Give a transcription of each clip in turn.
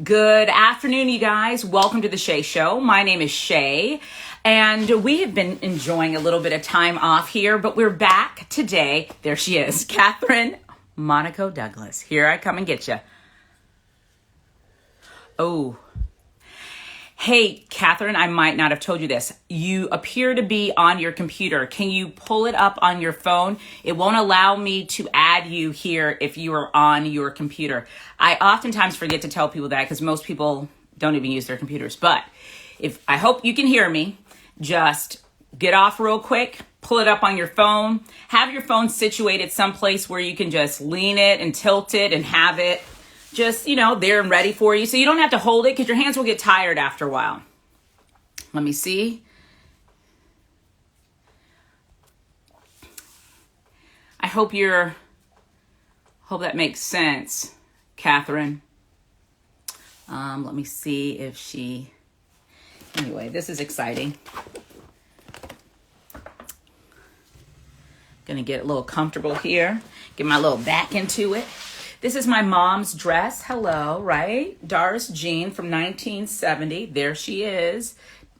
Good afternoon, you guys. Welcome to the Shay Show. My name is Shay, and we have been enjoying a little bit of time off here, but we're back today. There she is, Kathryn Monaco Douglas. Here I come and get you. Oh, hey, Kathryn, I might not have told you this. You appear to be on your computer. Can you pull it up on your phone? It won't allow me to add you here if you are on your computer. I oftentimes forget to tell people that because most people don't even use their computers. But I hope you can hear me. Just get off real quick, pull it up on your phone, have your phone situated someplace where you can just lean it and tilt it and have it just, there and ready for you. So you don't have to hold it because your hands will get tired after a while. Let me see. I hope that makes sense, Kathryn. Let me see if anyway, this is exciting. Gonna get a little comfortable here. Get my little back into it. This is my mom's dress. Hello, right? Doris Jean from 1970. There she is.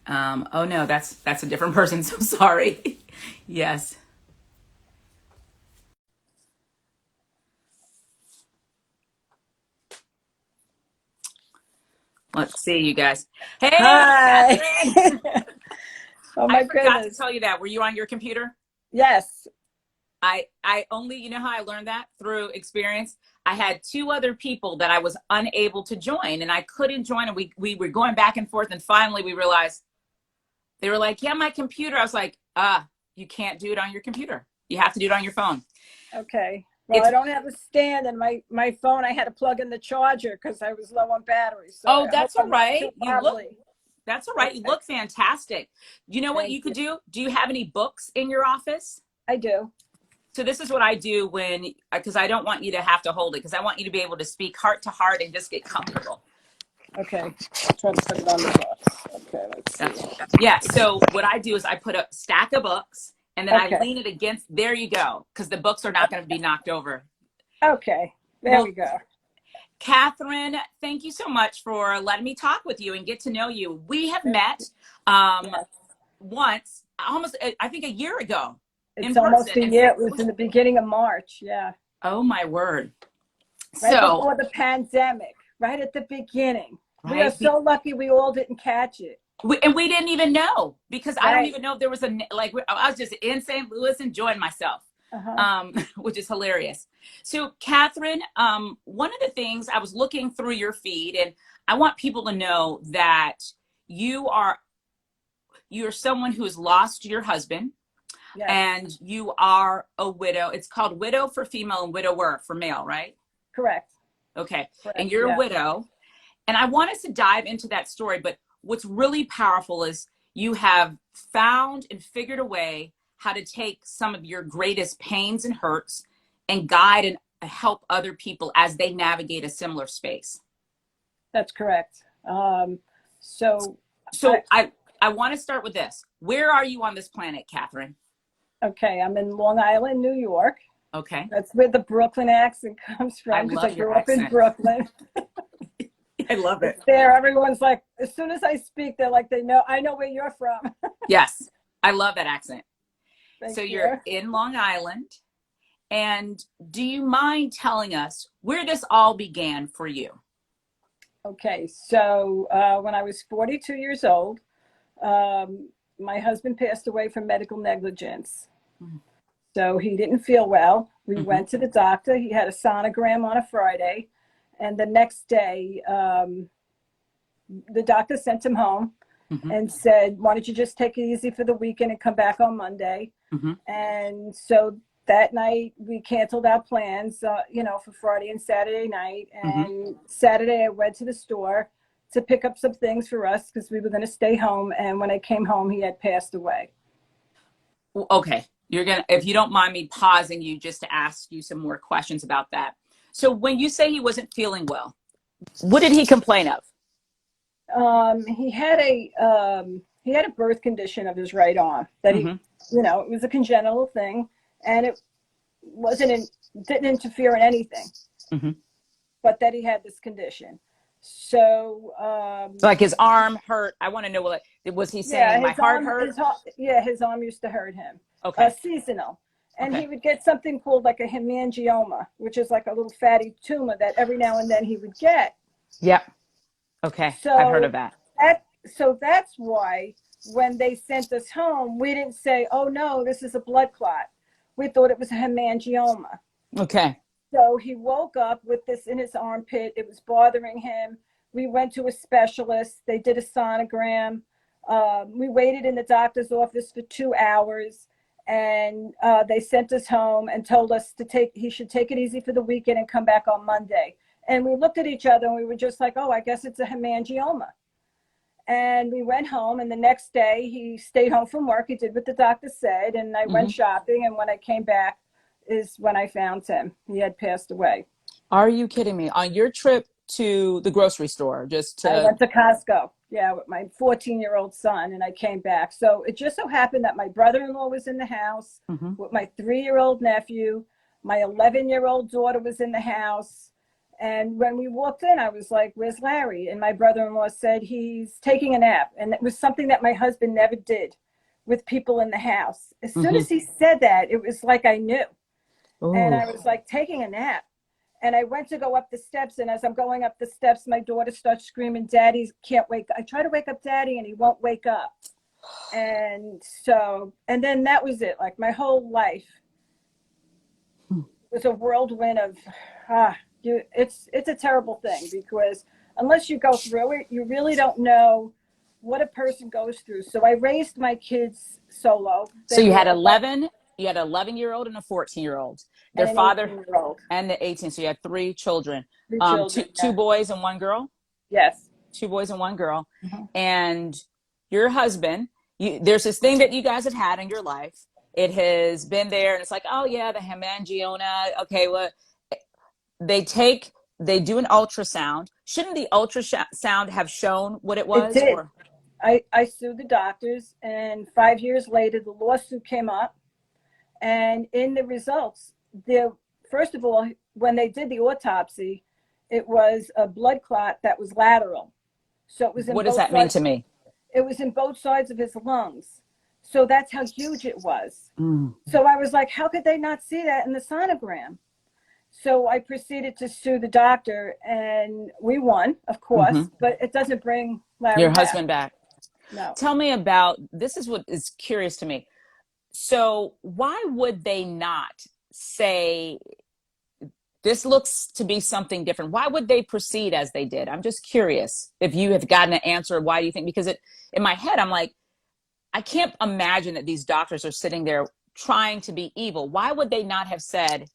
Oh no, that's a different person. So sorry. Yes. Let's see, you guys. Hey, Hi. Oh my I forgot goodness. to tell you that. Were you on your computer? Yes. I only, you know how I learned that? Through experience. I had two other people that I was unable to join, and I couldn't join, and we were going back and forth, and finally we realized they were like, yeah, my computer. I was like, you can't do it on your computer. You have to do it on your phone. Okay. Well, I don't have a stand, and my phone, I had to plug in the charger because I was low on battery. So That's all right. That's all right. Okay. You look fantastic. You know what you could do? Do you have any books in your office? I do. So this is what I do because I don't want you to have to hold it, because I want you to be able to speak heart to heart and just get comfortable. Okay. I'll try to put it on the box. Okay, let's see. Yeah, so what I do is I put a stack of books, and then I lean it against, there you go, because the books are not going to be knocked over. Okay, there we go. Kathryn, thank you so much for letting me talk with you and get to know you. We have met once, almost, I think a year ago. It's almost a year. It was in the beginning of March. Yeah. Oh, my word. Right before the pandemic, right at the beginning. Right. We are so lucky we all didn't catch it. And we didn't even know, because I don't even know if there was I was just in St. Louis enjoying myself, which is hilarious. So Kathryn, one of the things, I was looking through your feed, and I want people to know that you're someone who has lost your husband. Yes. And you are a widow. It's called widow for female and widower for male, right? Correct. Okay. Correct. And you're a widow. And I want us to dive into that story. But what's really powerful is you have found and figured a way how to take some of your greatest pains and hurts and guide and help other people as they navigate a similar space. That's correct. So I want to start with this. Where are you on this planet, Kathryn? Okay, I'm in Long Island, New York. Okay. That's where the Brooklyn accent comes from, because I grew up in Brooklyn. I love it. It's there, everyone's like, as soon as I speak, they're like, I know where you're from. Yes, I love that accent. So you're in Long Island. And do you mind telling us where this all began for you? Okay, so when I was 42 years old, my husband passed away from medical negligence. Mm-hmm. So he didn't feel well. We went to the doctor. He had a sonogram on a Friday. And the next day, the doctor sent him home and said, why don't you just take it easy for the weekend and come back on Monday? And so that night we canceled our plans, for Friday and Saturday night. And Saturday I went to the store to pick up some things for us because we were going to stay home. And when I came home, he had passed away. Okay. If you don't mind me pausing you just to ask you some more questions about that. So when you say he wasn't feeling well, what did he complain of? He had a birth condition of his right arm that he, it was a congenital thing, and it didn't interfere in anything, but that he had this condition. So, Like his arm hurt. I want to know what was he yeah, saying? My heart hurt. his arm used to hurt him. Okay. Seasonal. And he Okay. would get something called like a hemangioma, which is like a little fatty tumor that every now and then he would get. Yep. Okay. I've heard of So that. that's why when they sent us home, we didn't say, "Oh no, this is a blood clot." We thought it was a hemangioma. Okay. So he woke up with this in his armpit. It was bothering him. We went to a specialist. They did a sonogram. We waited in the doctor's office for 2 hours, and they sent us home and told us he should take it easy for the weekend and come back on Monday. And we looked at each other and we were just like, "Oh, I guess it's a hemangioma." And we went home, and the next day he stayed home from work. He did what the doctor said, and I went shopping. And when I came back is when I found him. He had passed away. Are you kidding me? On your trip to the grocery store, just I to went to Costco, yeah, with my 14-year-old son, and I came back. So it just so happened that my brother-in-law was in the house with my 3-year-old nephew. My 11-year-old daughter was in the house. And when we walked in, I was like, "Where's Larry?" And my brother-in-law said he's taking a nap. And it was something that my husband never did with people in the house. As soon as he said that, it was like I knew. And I oh, was like, taking a nap. And I went to go up the steps. And as I'm going up the steps, my daughter starts screaming, "Daddy can't wake up." I try to wake up Daddy and he won't wake up. And so, and then that was it. Like my whole life was a whirlwind of, it's a terrible thing because unless you go through it, you really don't know what a person goes through. So I raised my kids solo. so They you were had about 11, you had an 11-year-old and a 14-year-old. Their and an father 18-year-old, and the 18. So you had three children. three Two children. two boys and one girl. Yes. 2 boys and one girl. Mm-hmm. And your husband, there's this thing that you guys have had in your life. It has been there, and it's like, oh yeah, the hemangioma. Okay, well, they take they do an ultrasound. Shouldn't the ultrasound have shown what it It was? did. Or I sued the doctors, and 5 years later, the lawsuit came up. And in the results, first of all, when they did the autopsy, it was a blood clot that was lateral. So it was in what does both that mean sides. to me? It was in both sides of his lungs. So that's how huge it was. Mm. So I was like, how could they not see that in the sonogram? So I proceeded to sue the doctor, and we won, of course, but it doesn't bring Larry Your back. husband back. No. Tell me about this. Is what is curious to me. So why would they not say this looks to be something different? Why would they proceed as they did? I'm just curious if you have gotten an answer. Why do you think? Because in my head, I'm like, I can't imagine that these doctors are sitting there trying to be evil. Why would they not have said,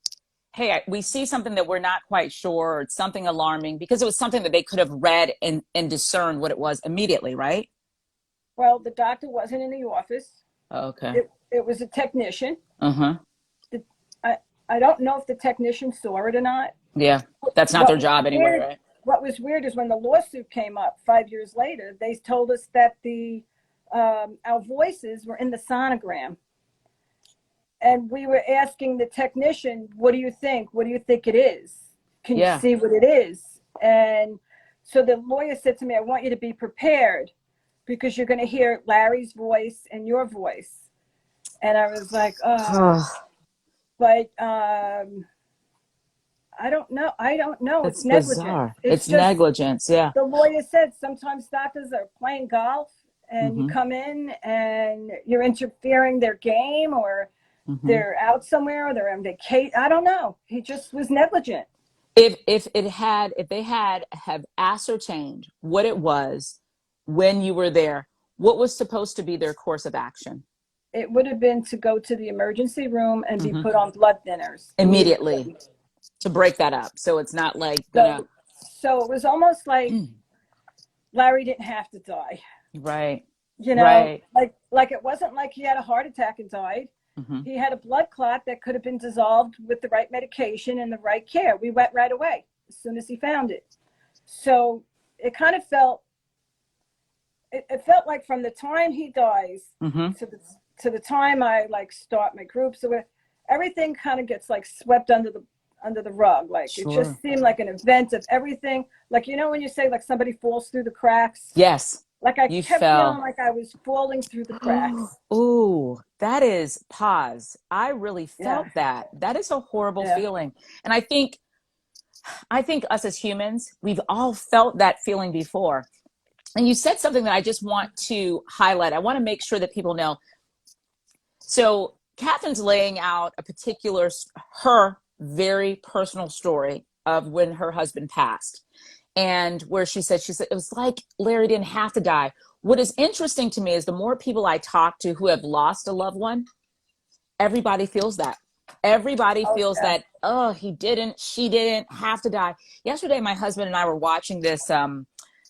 "Hey, we see something that we're not quite sure, or it's something alarming," because it was something that they could have read and discerned what it was immediately, right? Well, the doctor wasn't in the office. Okay. It was a technician. Uh-huh. The, I, I don't know if the technician saw it or not. Yeah. That's not What their was job anyway, weird, right? what was weird is when the lawsuit came up 5 years later, they told us that our voices were in the sonogram. And we were asking the technician, "What do you think? What do you think it is? Can you Yeah. see what it is?" And so the lawyer said to me, "I want you to be prepared because you're going to hear Larry's voice and your voice." And I was like, but I don't know. I don't know. That's It's negligence. bizarre. It's It's just, negligence. Yeah. the lawyer said sometimes doctors are playing golf and you Mm-hmm. come in and you're interfering their game, or Mm-hmm. they're out somewhere, or they're on vacation. I don't know. He just was negligent. If they had have ascertained what it was when you were there, what was supposed to be their course of action? It would have been to go to the emergency room and be Mm-hmm. put on blood thinners Immediately immediately. to break that up, so it's not like gonna. So, so it was almost like Larry didn't have to die. Right. You know, Right. like it wasn't like he had a heart attack and died. Mm-hmm. He had a blood clot that could have been dissolved with the right medication and the right care. We went right away as soon as he found it. So it kind of it felt like from the time he dies Mm-hmm. to the time I like start my group. So everything kind of gets like swept under the rug. Like it Sure. just seemed like an event of everything. Like, you know, when you say like somebody falls through the cracks, Yes. like I You kept feeling fell. like I was falling through the cracks. Ooh, that is pause. I really Yeah. felt that. That is a horrible Yeah. feeling. And I think us as humans, we've all felt that feeling before. And you said something that I just want to highlight. I want to make sure that people know. So Kathryn's laying out a particular, her very personal story of when her husband passed. And where she said, it was like Larry didn't have to die. What is interesting to me is the more people I talk to who have lost a loved one, everybody feels that. Everybody Oh, feels yeah. that, oh, she didn't have to die. Yesterday, my husband and I were watching this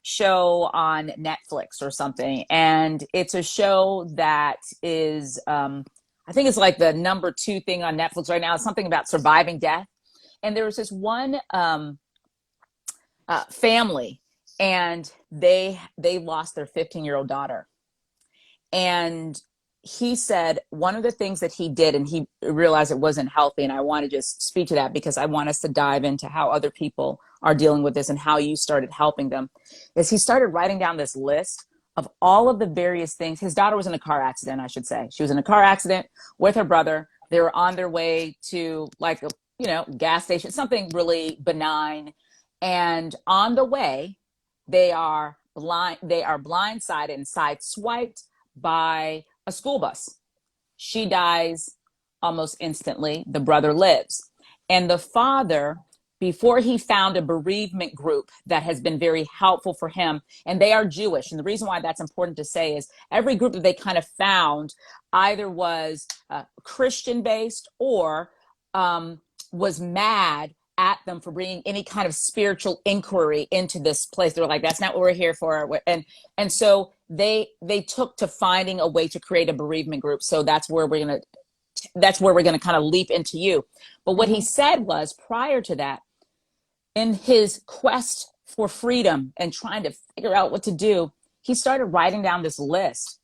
show on Netflix or something. And it's a show that is, I think it's like the number 2 thing on Netflix right now. It's something about surviving death. And there was this one family, and they lost their 15-year-old daughter. And he said one of the things that he did, and he realized it wasn't healthy, and I want to just speak to that because I want us to dive into how other people are dealing with this and how you started helping them, is he started writing down this list of all of the various things. His daughter was in a car accident, I should say. She was in a car accident with her brother. They were on their way to like a, gas station, something really benign. And on the way, they are blindsided and sideswiped by a school bus. She dies almost instantly. The brother lives. And the father, before he found a bereavement group that has been very helpful for him, and they are Jewish. And the reason why that's important to say is every group that they kind of found either was Christian based or was mad at them for bringing any kind of spiritual inquiry into this place. They were like, that's not what we're here for. And so they took to finding a way to create a bereavement group. So that's where we're going to kind of leap into you. But what he said was, prior to that, in his quest for freedom and trying to figure out what to do, he started writing down this list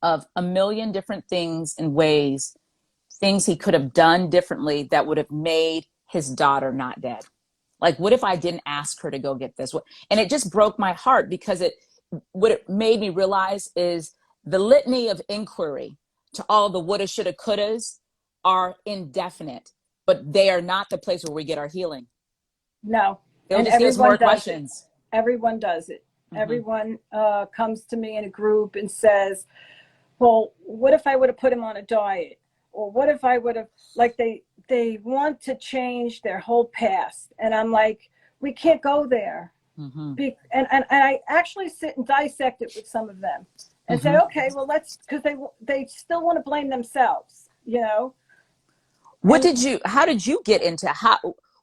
of a million different things and ways, things he could have done differently that would have made his daughter not dead. Like, what if I didn't ask her to go get this? And it just broke my heart because what it made me realize is the litany of inquiry to all the woulda, shoulda, couldas are indefinite, but they are not the place where we get our healing. No. They'll And just give us more questions. Everyone does it. Everyone comes to me in a group and says, well, what if I would have put him on a diet? Or what if I would have, like they want to change their whole past. And I'm like, we can't go there. And I actually sit and dissect it with some of them and say, okay, well, because they still want to blame themselves, How did you get into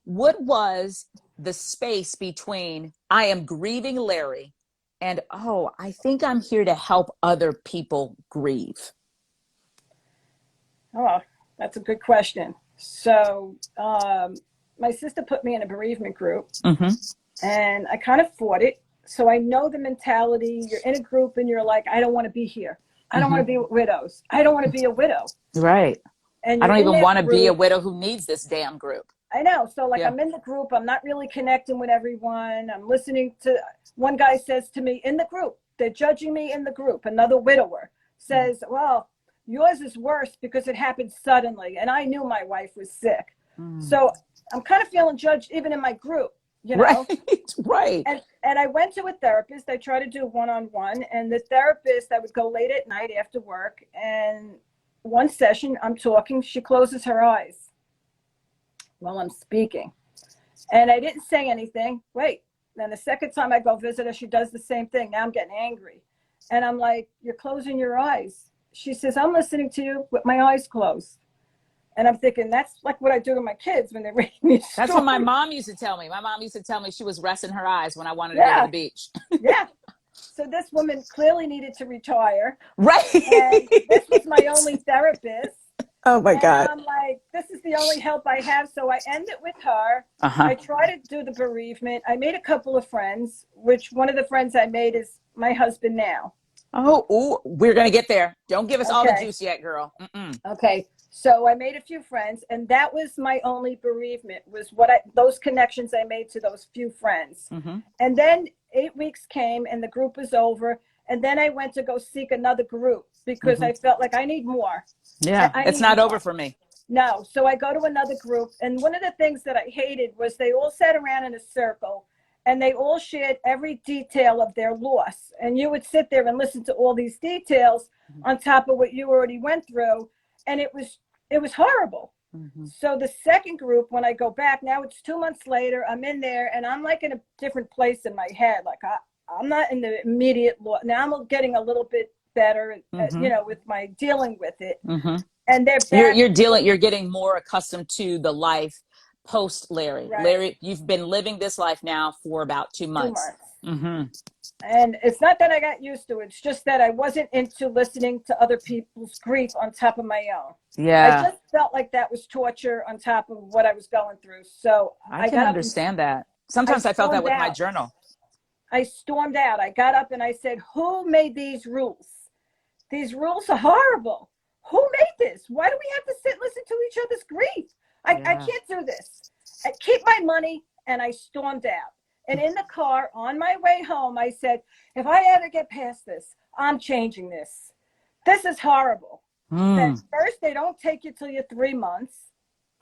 what was the space between I am grieving Larry and, oh, I think I'm here to help other people grieve? Oh, that's a good question. So my sister put me in a bereavement group and I kind of fought it. So I know the mentality. You're in a group and you're like, I don't want to be here. I don't want to be with widows. I don't want to be a widow. Right. And I don't even want to group. be a widow who needs this damn group. I know. So like I'm in the group. I'm not really connecting with everyone. I'm listening to, one guy says to me in the group, they're judging me in the group. Another widower says, well, yours is worse because it happened suddenly. And I knew my wife was sick. So I'm kind of feeling judged even in my group, Right. Right. And I went to a therapist. I tried to do one-on-one. And the therapist, I would go late at night after work. And one session, I'm talking, she closes her eyes while I'm speaking. And I didn't say anything. Wait. Then the second time I go visit her, she does the same thing. Now I'm getting angry. And I'm like, you're closing your eyes. She says, I'm listening to you with my eyes closed. And I'm thinking, that's like what I do to my kids when they read me stories. That's what my mom used to tell me. My mom used to tell me she was resting her eyes when I wanted to go to the beach. Yeah. So this woman clearly needed to retire. Right. And this was my only therapist. Oh, my God. I'm like, this is the only help I have. So I end it with her. I try to do the bereavement. I made a couple of friends, which one of the friends I made is my husband now. Oh, we're going to get there. Don't give us all the juice yet, girl. Okay. So I made a few friends, and that was my only bereavement, was those connections I made to those few friends. Mm-hmm. And then 8 weeks came and the group was over. And then I went to go seek another group because Mm-hmm. I felt like I need more. Yeah, I it's need not over more. for me. No. So I go to another group. And one of the things that I hated was they all sat around in a circle and they all shared every detail of their loss. And you would sit there and listen to all these details on top of what you already went through. And it was horrible. Mm-hmm. So the second group, when I go back, now it's 2 months later, I'm in there and I'm like in a different place in my head. Like I'm not in the immediate loss. Now I'm getting a little bit better, Mm-hmm. with my dealing with it. Mm-hmm. And they're You're back. you're dealing. You're getting more accustomed to the life post Larry. Right. Larry, you've been living this life now for about 2 months. 2 months. Mm-hmm. And it's not that I got used to it. It's just that I wasn't into listening to other people's grief on top of my own. I Yeah, just felt like that was torture on top of what I was going through. So I I can got up and understand that. I Sometimes I felt that stormed with my out. journal. I stormed out. I got up and I said, "Who made these rules? These rules are horrible. Who made this? Why do we have to sit and listen to each other's grief? I Yeah. can't do this. I keep my money." And I stormed out. And in the car on my way home, I said, "If I ever get past this, I'm changing this. This is horrible." That Mm. first, they don't take you till you're 3 months.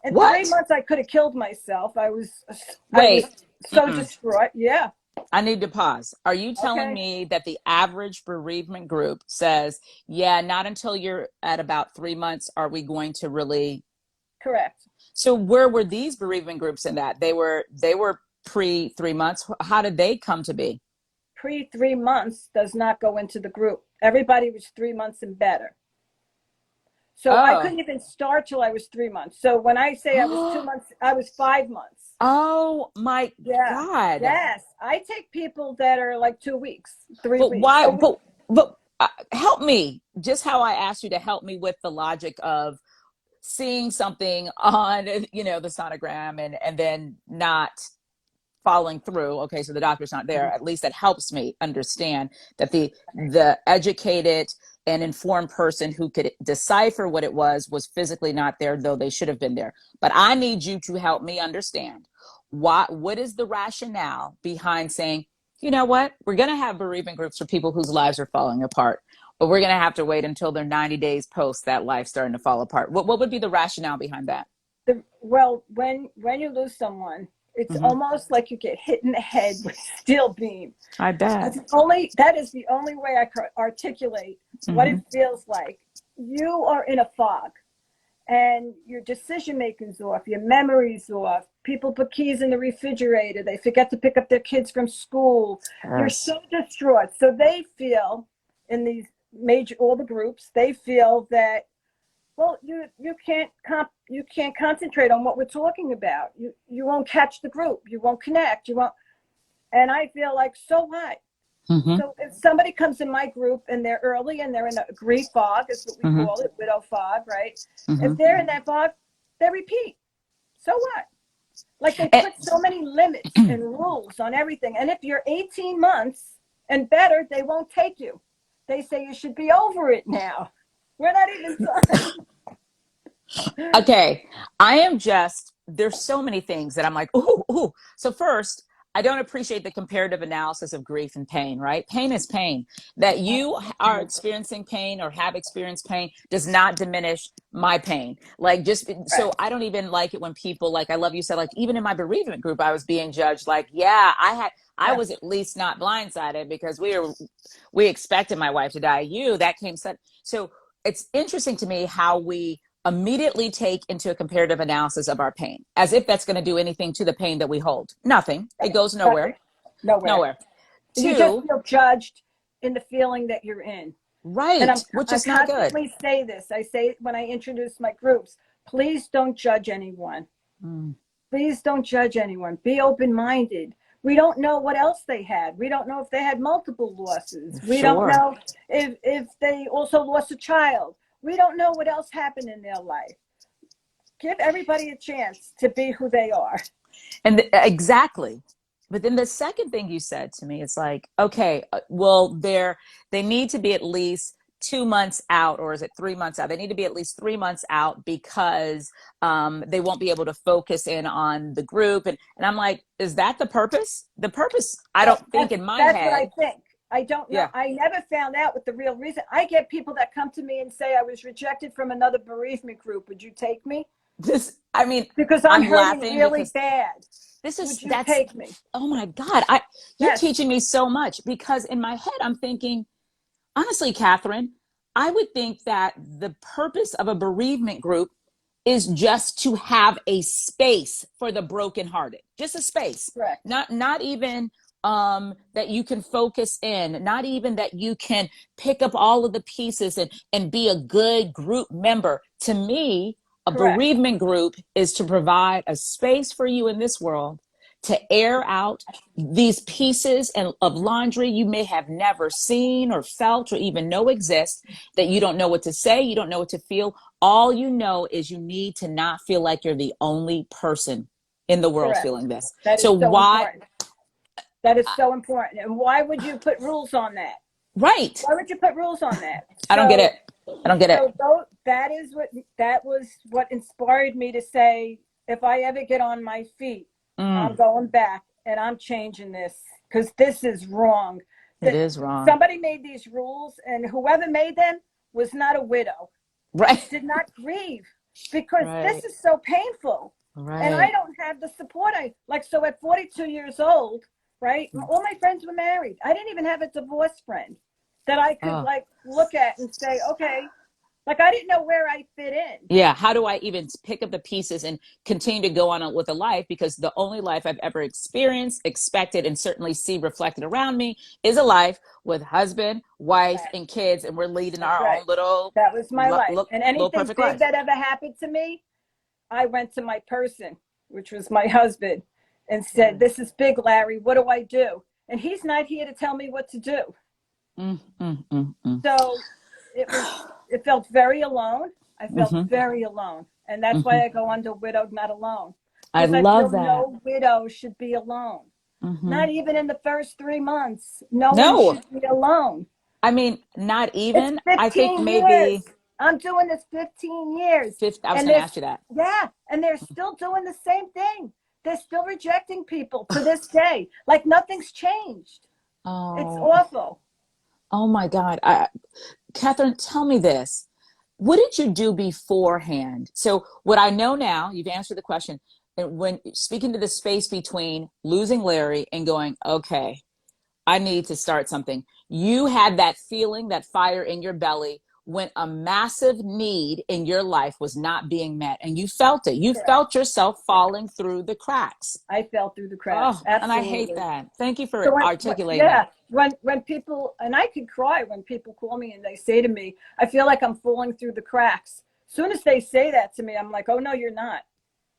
In three What? months, I could have killed myself. I was Wait. so Mm-mm. distraught. Yeah. I need to pause. Are you telling Okay. me that the average bereavement group says, yeah, not until you're at about 3 months are we going to really? Correct. So where were these bereavement groups in that? They were pre 3 months. How did they come to be? Pre 3 months does not go into the group. Everybody was 3 months and better. So I Oh. couldn't even start till I was 3 months. So when I say I was 2 months, I was 5 months. Oh my Yeah. God. Yes. I take people that are like 2 weeks, three But weeks. why? So But help me. Just how I asked you to help me with the logic of seeing something on, the sonogram and then not following through. Okay, so the doctor's not there. At least that helps me understand that the educated and informed person who could decipher what it was physically not there, though they should have been there. But I need you to help me understand what is the rationale behind saying, you know what, we're going to have bereavement groups for people whose lives are falling apart, but we're going to have to wait until they're 90 days post that life starting to fall apart. What would be the rationale behind that? well, when you lose someone, it's Mm-hmm. almost like you get hit in the head with a steel beam. I bet. That is the only way I could articulate what Mm-hmm. it feels like. You are in a fog and your decision making's off, your memory's off. People put keys in the refrigerator, they forget to pick up their kids from school. You're Yes. so distraught. So they feel, in these all the groups, they feel that, well, you can't concentrate on what we're talking about. You won't catch the group. You won't connect. You won't. And I feel like, so what? Mm-hmm. So if somebody comes in my group and they're early and they're in a grief fog, is what we Mm-hmm. call it, widow fog, right? Mm-hmm. If they're in that fog, they repeat. So what? Like, they And, put so many limits and rules on everything. And if you're 18 months and better, they won't take you. They say you should be over it now. We're not even talking. okay, there's so many things that I'm like, ooh, ooh. So first, I don't appreciate the comparative analysis of grief and pain, right? Pain is pain. That you are experiencing pain or have experienced pain does not diminish my pain. Like, just Right. so I don't even like it when people, like, I love you said, like, even in my bereavement group, I was being judged. Like, yeah, I Yeah. was at least not blindsided because we expected my wife to die. That came sudden. So it's interesting to me how we immediately take into a comparative analysis of our pain as if that's going to do anything to the pain that we hold. Nothing. It goes Nothing. nowhere. Nowhere. Nowhere. You just Two, feel judged in the feeling that you're in. And right, which I is not good. constantly say this. I say when I introduce my groups, please don't judge anyone. Mm, Please don't judge anyone. Be open-minded. We don't know what else they had. We don't know if they had multiple losses. We don't sure. know if they also lost a child. We don't know what else happened in their life. Give everybody a chance to be who they are. And exactly. But then the second thing you said to me is like, okay, well, they need to be at least 2 months out, or is it 3 months out? They need to be at least 3 months out because they won't be able to focus in on the group. And I'm like, is that the purpose? The purpose, I Well, don't think in my that's what I head. think. I don't know. Yeah. I never found out what the real reason. I get people that come to me and say, I was rejected from another bereavement group. Would you take me? I mean, Because I'm I'm hurting laughing really because bad. Would you that's, take me? oh my God, you're Yes, teaching me so much, because in my head, I'm thinking, honestly, Kathryn, I would think that the purpose of a bereavement group is just to have a space for the brokenhearted, just a space, correct. not even that you can focus in, not even that you can pick up all of the pieces and be a good group member. To me, a Correct. bereavement group is to provide a space for you in this world to air out these pieces of laundry you may have never seen or felt or even know exist, that you don't know what to say, you don't know what to feel. All you know is you need to not feel like you're the only person in the world Correct. feeling this. That is So so why? important. That is so important. And why would you put rules on that? Right. Why would you put rules on that? I don't get it. I don't get it. That was what inspired me to say, if I ever get on my feet, I'm Mm, going back and I'm changing this, because this is wrong. it That is wrong. somebody made these rules, and whoever made them was not a widow, Right. did not grieve, because Right. this is so painful. And I Right. don't have the support I like. So at 42 years old, right? All my friends were married. I didn't even have a divorced friend that I could Oh. like look at and say, okay, like I didn't know where I fit in. Yeah, how do I even pick up the pieces and continue to go on with a life? Because the only life I've ever experienced, expected, and certainly see reflected around me is a life with husband, wife, That, and kids, and we're leading that's our right. own little, That was my life. And little anything perfect big life. that ever happened to me, I went to my person, which was my husband, and said, Mm, this is big, Larry. What do I do? And he's not here to tell me what to do. mm, mm, mm, mm. So it felt very alone. I felt Hmm. very alone. And that's why Hmm. I go under widowed, not alone. I Because I love feel that. no widow should be alone. Hmm. Not even in the first 3 months. No one No, should be alone. I mean, not It's even. I think 15 years. maybe I'm doing this 15 years. fifth. I was And going to ask you that. yeah, and they're still doing the same thing. They're still rejecting people to this day. Like nothing's changed. It's Oh, awful. oh my God. Kathryn, tell me this. What did you do beforehand? So, what I know now, you've answered the question. And when speaking to the space between losing Larry and going, okay, I need to start something, you had that feeling, that fire in your belly when a massive need in your life was not being met. And you felt it. You Correct. felt yourself falling through the cracks. I fell through the cracks. Oh, and I hate Absolutely. that. Thank you for So articulating yeah, that. when people, and I could cry when people call me and they say to me, I feel like I'm falling through the cracks. As soon as they say that to me, I'm like, oh no, you're not.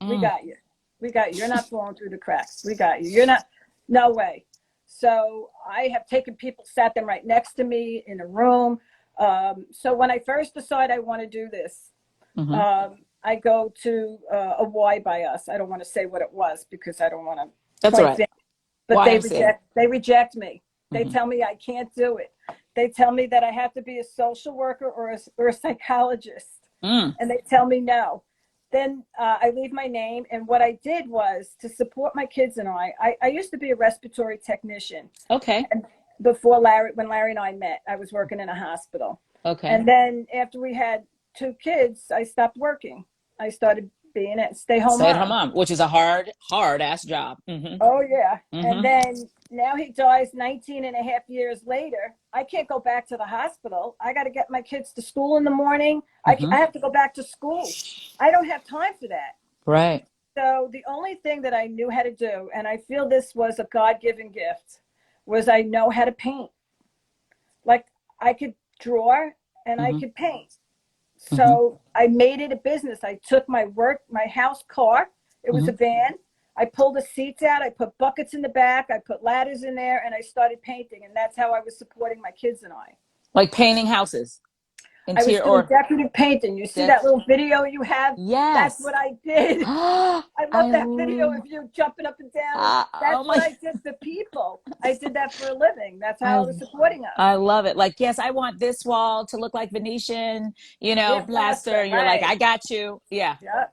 We Mm, got you. We got you. You're not falling through the cracks. We got you. You're not. No way. So I have taken people, sat them right next to me in a room. So when I first decide I want to do this, hmm. I go to a Y by us. I don't want to say what it was because I don't want to That's all point right. fingers. But YMCA. they reject me. They Hmm. tell me I can't do it. They tell me that I have to be a social worker or a psychologist, Mm, and they tell me no. Then I leave my name, and what I did was to support my kids and I used to be a respiratory technician, okay. and before when Larry and I met, I was working in a hospital, Okay. and then after we had 2 kids, I stopped working. I started being a stay-home Stay at home mom. mom, which is a hard ass job. Hmm. Oh, yeah. And Hmm. then now he dies 19 and a half years later. I can't go back to the hospital. I got to get my kids to school in the morning. Hmm. I have to go back to school. I don't have time for that. Right. So the only thing that I knew how to do, and I feel this was a God-given gift, was I know how to paint. Like I could draw and I Hmm. could paint. Hmm. So I made it a business. I took my house car. It was Hmm. a van. I pulled the seats out. I put buckets in the back. I put ladders in there, and I started painting. And that's how I was supporting my kids and I. Like painting houses I was Interior doing or decorative painting. You see that def little video you have? That's yes. what I did. I I love that video of you jumping up and down. And oh that's what my I did for people. I did that for a living. That's I how I was supporting us. I love it. Like, yes, I want this wall to look like Venetian, Yeah, plaster. plaster, You're like, right. I got you. Yeah. Yeah,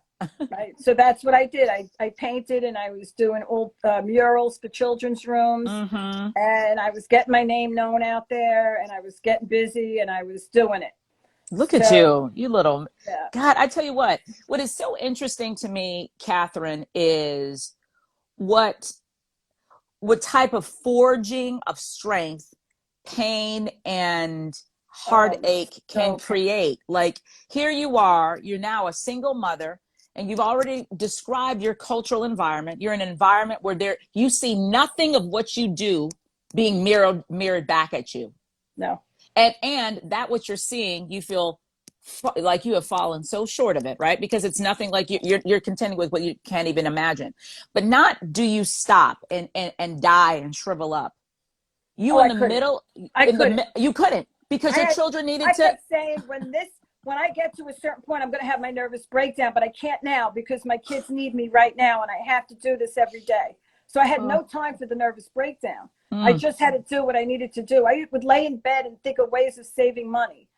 right. So that's what I did. I painted and I was doing old murals for children's rooms. Mm-hmm. And I was getting my name known out there and I was getting busy and I was doing it. Look at So, you little yeah. God. I tell you what is so interesting to me, Kathryn, is what type of forging of strength, pain, and heartache can So create. Like, here you are, you're now a single mother, and you've already described your cultural environment. You're in an environment where you see nothing of what you do being mirrored back at you. no. And that what you're seeing, you feel like you have fallen so short of it, right? Because it's nothing like you're contending with what you can't even imagine. But not do you stop and die and shrivel up. You Oh, in I the couldn't. middle, I couldn't. you couldn't, because I your had children needed I to. kept saying when I get to a certain point, I'm going to have my nervous breakdown, but I can't now because my kids need me right now and I have to do this every day. So I had Oh, no time for the nervous breakdown. I mm, just had to do what I needed to do. I would lay in bed and think of ways of saving money.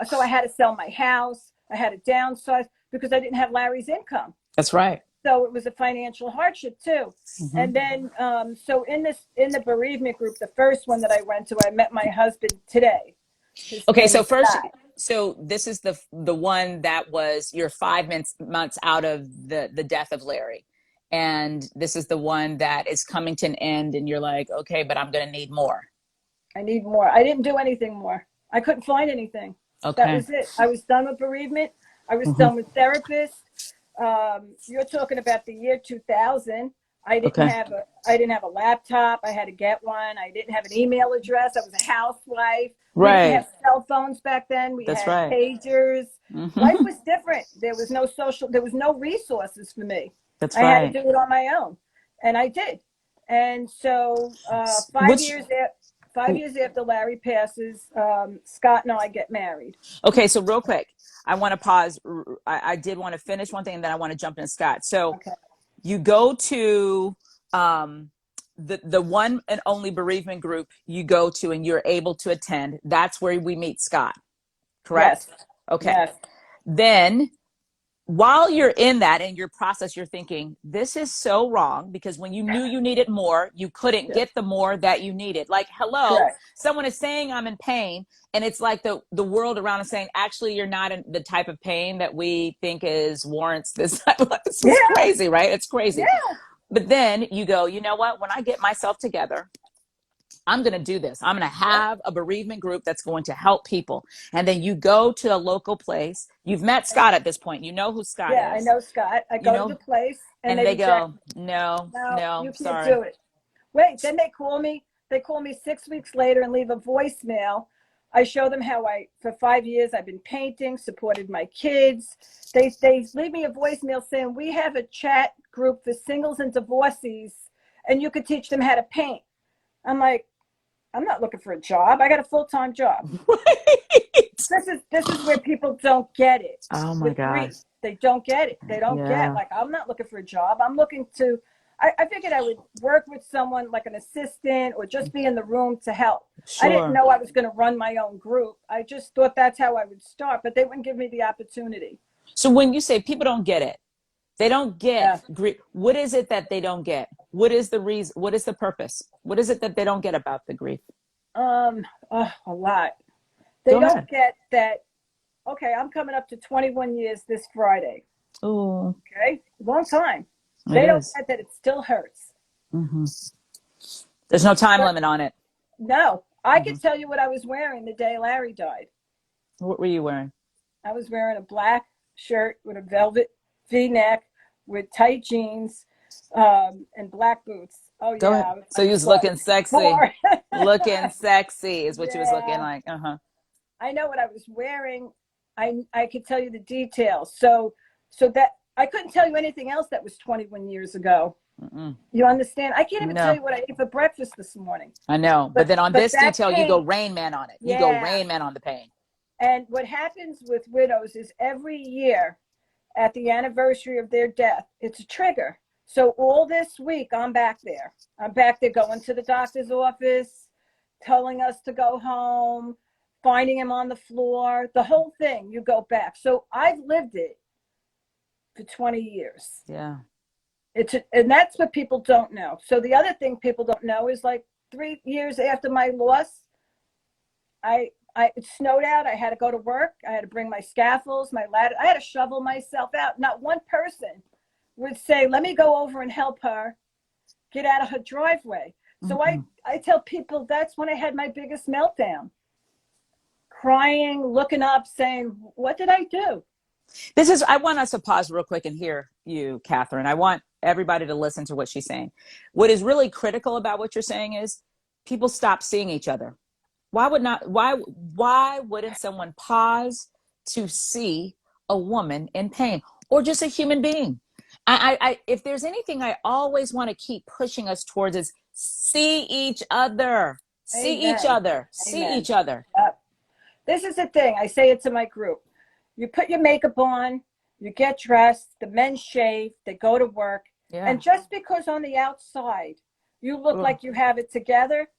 So I had to sell my house. I had to downsize because I didn't have Larry's income. that's right. So it was a financial hardship too. Mm-hmm. And then, so in the bereavement group, the first one that I went to, I met my husband today. His Okay, name so is first, Scott. so this is the one that was your 5 months out of the death of Larry, and this is the one that is coming to an end, and you're like, okay, but I'm going to need more. I need more. I didn't do anything more. I couldn't find anything. That Okay. was it. I was done with bereavement. I was Mm-hmm. done with therapists. You're talking about the year 2000. Okay. I didn't have a laptop. I had to get one. I didn't have an email address. I was a housewife. We didn't Right. have cell phones back then. We That's had right. pagers. Life Mm-hmm. was different. There was no resources for me. That's I had to right. do it on my own. And I did. And so Which 5 years after Larry passes, Scott and I get married. okay, so real quick, I want to pause. I did want to finish one thing, and then I want to jump in, Scott. So Okay. you go to um, the one and only bereavement group you go to, and you're able to attend. That's where we meet Scott, correct? Yes. Okay. Yes. Then while you're in that in your process, you're thinking, this is so wrong, because when you knew you needed more, you couldn't Yes. get the more that you needed. Like, hello, Correct. someone is saying I'm in pain, and it's like the world around is saying, actually, you're not in the type of pain that we think is warrants this. This is Yeah. crazy, right? It's crazy. Yeah. But then you go, you know what? When I get myself together, I'm going to do this. I'm going to Yep. have a bereavement group that's going to help people. And then you go to a local place. You've met Scott at this point. You know who Scott Yeah. I is. know Scott. I You go to the know, place and and they they reject go, me. no, No, no, you can't sorry. do it. Wait, then they call me. They call me 6 weeks later and leave a voicemail. I show them how for 5 years, I've been painting, supported my kids. They leave me a voicemail saying, we have a chat group for singles and divorcees, and you could teach them how to paint. I'm like, I'm not looking for a job. I got a full-time job. Right. This is where people don't get it Oh my with God. grief. They don't get it. They don't get, Yeah, like, I'm not looking for a job. I'm looking to, I figured I would work with someone like an assistant or just be in the room to help. I didn't sure. know I was going to run my own group. I just thought that's how I would start, but they wouldn't give me the opportunity. So when you say people don't get it, they don't get Yeah. grief. What is it that they don't get? What is the reason? What is the purpose? What is it that they don't get about the grief? A lot. They Go don't ahead. get that. Okay, I'm coming up to 21 years this Friday. Oh, Okay, long time. it They don't is. get that it still hurts. Mm-hmm. There's no time But limit on it. no, I Mm-hmm. could tell you what I was wearing the day Larry died. What were you wearing? I was wearing a black shirt with a velvet V-neck with tight jeans and black boots. Oh Go yeah, ahead. I was So like you a was looking slut. sexy. More. Looking sexy is what you was looking Yeah, like. Uh-huh. I know what I was wearing. I could tell you the details. So that I couldn't tell you anything else that was 21 years ago. Mm-mm. You understand? I can't even tell No, you what I ate for breakfast this morning. I know. But But then on but this that detail, you go pain, Rain Man on it. You go yeah, Rain Man on the pain. And what happens with widows is every year at the anniversary of their death, it's a trigger. So all this week, I'm back there. I'm back there going to the doctor's office, telling us to go home, finding him on the floor, the whole thing, you go back. So I've lived it for 20 years. Yeah. And that's what people don't know. So the other thing people don't know is like 3 years after my loss, it snowed out. I had to go to work. I had to bring my scaffolds, my ladder. I had to shovel myself out. Not one person would say, let me go over and help her get out of her driveway. So I tell people that's when I had my biggest meltdown. Crying, looking up, saying, what did I do? I want us to pause real quick and hear you, Kathryn. I want everybody to listen to what she's saying. What is really critical about what you're saying is people stop seeing each other. Why wouldn't someone pause to see a woman in pain or just a human being? If there's anything I always want to keep pushing us towards is see each other, see Amen. each other, see Amen. each other. This is the thing. I say it to my group. You put your makeup on, you get dressed, the men shave, they go to work. Yeah. And just because on the outside you look like you have it together,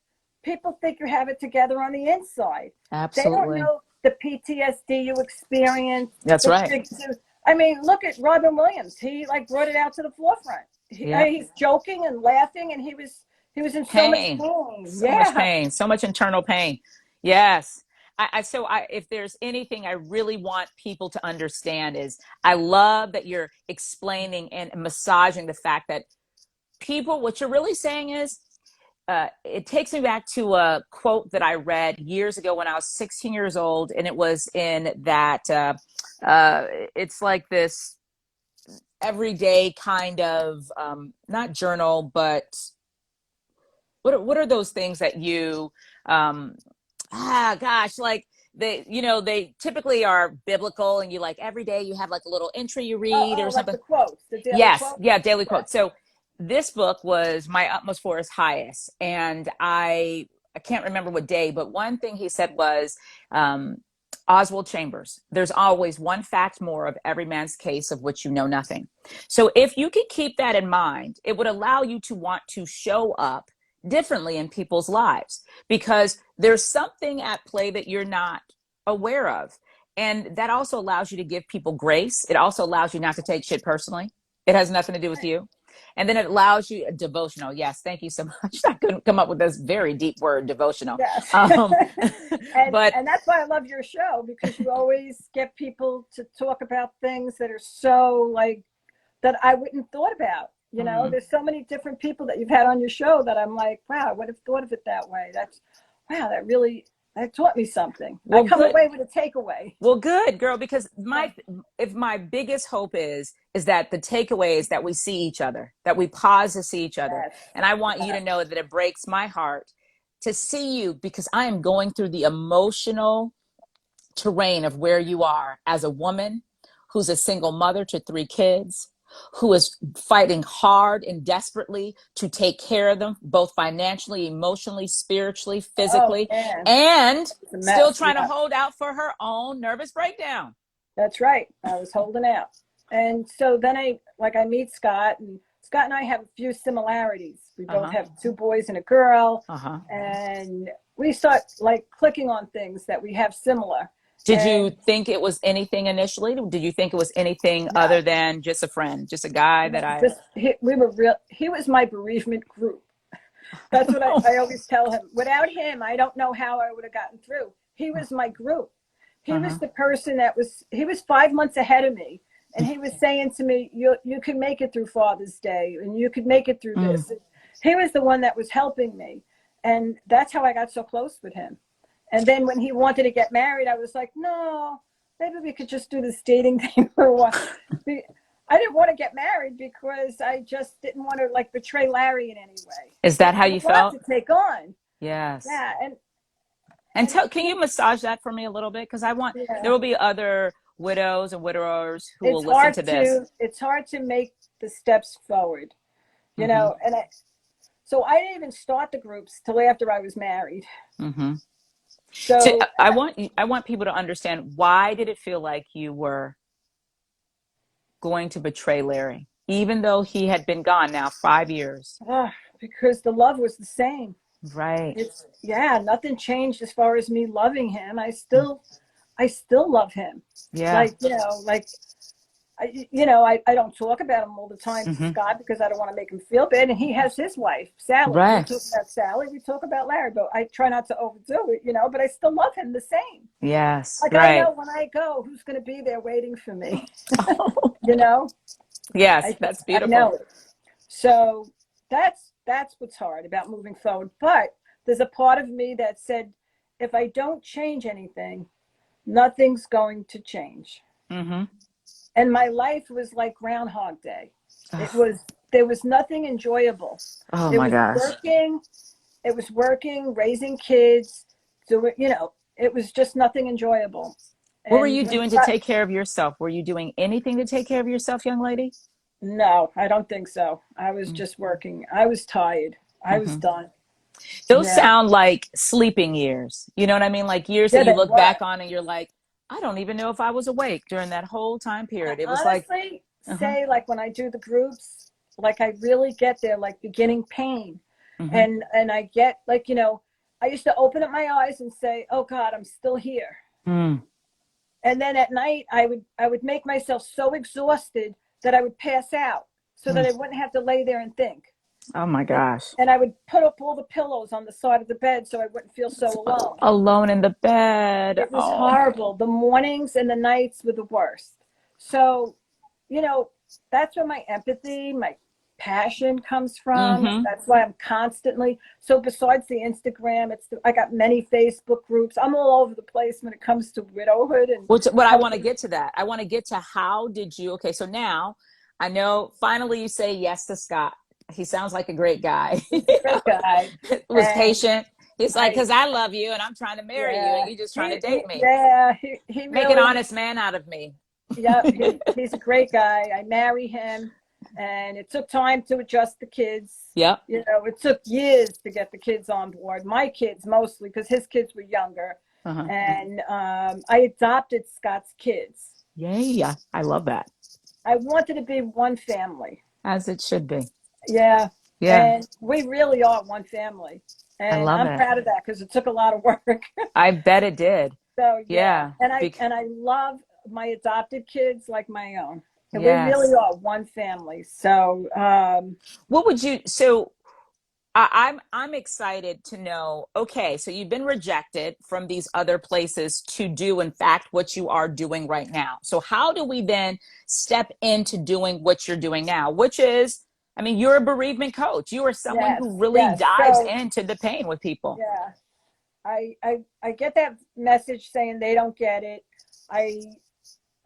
people think you have it together on the inside. Absolutely. They don't know the PTSD you experience. That's right. I mean, look at Robin Williams. He like brought it out to the forefront. He's joking and laughing, and he was in so much pain. So much pain, so much internal pain. Yes. If there's anything I really want people to understand is I love that you're explaining and massaging the fact that people, what you're really saying is, it takes me back to a quote that I read years ago when I was 16 years old. And it was in that, it's like this everyday kind of, not journal, but what are those things that you, like they typically are biblical, and you like every day you have like a little entry you read or something. Like the quotes, the daily quotes? Yeah, daily quotes. So this book was My Utmost for His Highest, and I can't remember what day, but one thing he said was, Oswald Chambers, there's always one fact more of every man's case of which you know nothing. So if you could keep that in mind, it would allow you to want to show up differently in people's lives, because there's something at play that you're not aware of. And that also allows you to give people grace. It also allows you not to take shit personally. It has nothing to do with you. And then it allows you a devotional. Yes, thank you so much. I couldn't come up with this very deep word, devotional. Yes. And that's why I love your show, because you always get people to talk about things that are so like that I wouldn't thought about. You know, there's so many different people that you've had on your show that I'm like, wow, I would have thought of it that way. That taught me something. Well, I come away with a takeaway. Well, good, girl, because my biggest hope is that the takeaway is that we see each other, that we pause to see each other. Yes. And I want you to know that it breaks my heart to see you, because I am going through the emotional terrain of where you are as a woman who's a single mother to 3 kids, who is fighting hard and desperately to take care of them, both financially, emotionally, spiritually, physically, and still trying to hold out for her own nervous breakdown. That's right. I was holding out. And so then I meet Scott, and Scott and I have a few similarities. We both have 2 boys and a girl, and we start like clicking on things that we have similar. Did you think it was anything initially? Did you think it was anything other than just a friend, just a guy that he was my bereavement group. That's what I always tell him. Without him, I don't know how I would have gotten through. He was my group. He was the person he was 5 months ahead of me. And he was saying to me, you can make it through Father's Day, and you could make it through this. He was the one that was helping me. And that's how I got so close with him. And then when he wanted to get married, I was like, no, maybe we could just do this dating thing for a while. I didn't want to get married because I just didn't want to like betray Larry in any way. Is that how you felt? To take on. Yes. Yeah. Can you massage that for me a little bit? Because there will be other widows and widowers who will listen to this. It's hard to make the steps forward, you know, so I didn't even start the groups till after I was married. So So, I want people to understand, why did it feel like you were going to betray Larry, even though he had been gone now 5 years? because the love was the same. Right. It's, yeah, nothing changed as far as me loving him. I still love him. Yeah. Like, I don't talk about him all the time to Hmm. Scott because I don't want to make him feel bad. And he has his wife, Sally. We Right. talk about Sally. We talk about Larry, but I try not to overdo it, but I still love him the same. Yes. Like, I know Right. when I go, who's going to be there waiting for me, you know? Yes, that's I beautiful. know it. So that's what's hard about moving forward. But there's a part of me that said, if I don't change anything, nothing's going to change. Hmm. And my life was like Groundhog Day. It Oh, was There was nothing enjoyable. oh It my was gosh. working, raising kids, doing, it was just nothing enjoyable. What were And you when doing to take care of yourself? Were you doing anything to take care of yourself, young lady? no, I don't think so. I was just working. I was tired. I was Mm-hmm. done. Those Yeah. sound like sleeping years. You know what I mean? Like years that Yeah, you they look were. back on and you're like, I don't even know if I was awake during that whole time I period. It was like, honestly uh-huh. say, like, when I do the groups, like, I really get there, like, beginning pain. Mm-hmm. And I get, like, I used to open up my eyes and say, oh God, I'm still here. Mm. And then at night I would make myself so exhausted that I would pass out so that Mm. I wouldn't have to lay there and think. Oh my And, gosh. and I would put up all the pillows on the side of the bed so I wouldn't feel so It's alone. alone in the bed. It was Oh. horrible. The mornings and the nights were the worst. So, you know, that's where my empathy, my passion comes from. Mm-hmm. That's why I'm constantly. So besides the Instagram, I got many Facebook groups. I'm all over the place when it comes to widowhood and Which, what I want to helping. get to that. I want to get to, how did you, okay, so now I know finally you say yes to Scott. He sounds like a great guy. He's a great guy, Was and patient. He's like, I because I love you and I'm trying to marry you and yeah you just trying to he date me. yeah he Make an really honest man out of me. Yep, he's a great guy. I marry him, and it took time to adjust the kids. Yep. It took years to get the kids on board. My kids mostly, because his kids were younger, Uh-huh. and I adopted Scott's kids. Yay. I love that. I wanted to be one family. As it should be. Yeah, Yeah. and we really are one family, I and love I'm it. proud of that because it took a lot of work. I bet it did. So yeah, Yeah. and I love my adopted kids like my own. And we really Yes. are one family. So What would you, so I'm excited to know, okay, so you've been rejected from these other places to do in fact what you are doing right now. So how do we then step into doing what you're doing now, which is, I mean, you're a bereavement coach. You are someone yes, who really yes. dives So into the pain with people. yeah, I get that message saying they don't get it. I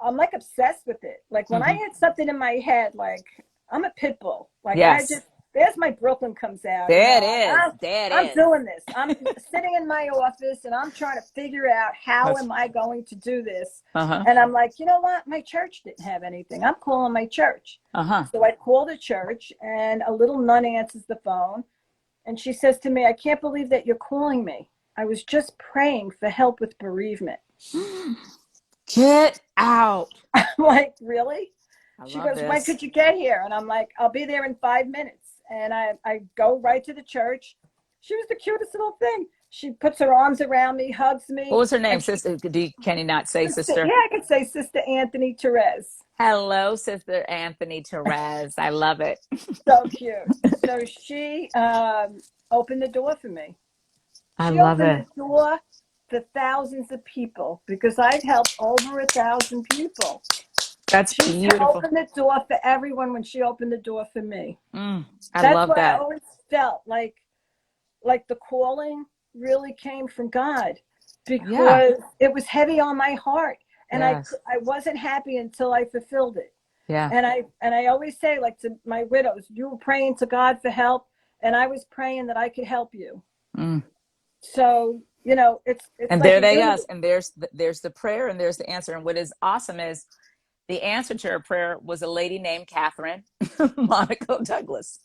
I'm like obsessed with it. Like when I Hmm. had something in my head, like I'm a pit bull. Like I Yes. just there's my Brooklyn comes out. There it is. There I'm it is. doing this. I'm sitting in my office and I'm trying to figure out how That's, am I going to do this. uh-huh. And I'm like, you know what? My church didn't have anything. I'm calling my church. Uh-huh. So I call the church and a little nun answers the phone and she says to me, I can't believe that you're calling me. I was just praying for help with bereavement. Get out. I'm like, really? I She love goes, when this. could you get here? And I'm like, I'll be there in 5 minutes. And I go right to the church. She was the cutest little thing. She puts her arms around me, hugs What me. was her name, And she, sister? Can you not say yeah, sister? I could say Sister Anthony Therese. Hello, Sister Anthony Therese. I love it. So cute. So she opened the door for me. I She love opened it. the door to thousands of people because I've helped over 1,000 people. That's She beautiful. opened the door for everyone when she opened the door for me. I That's love why I that. always felt like the calling really came from God Yeah. because it was heavy on my heart and Yes. I wasn't happy until I fulfilled it. Yeah. And I always say, like, to my widows, you were praying to God for help and I was praying that I could help you. Mm. So, it's And like there a they unity. go. And there's the prayer and there's the answer. And what is awesome is the answer to her prayer was a lady named Kathryn Monaco Douglas.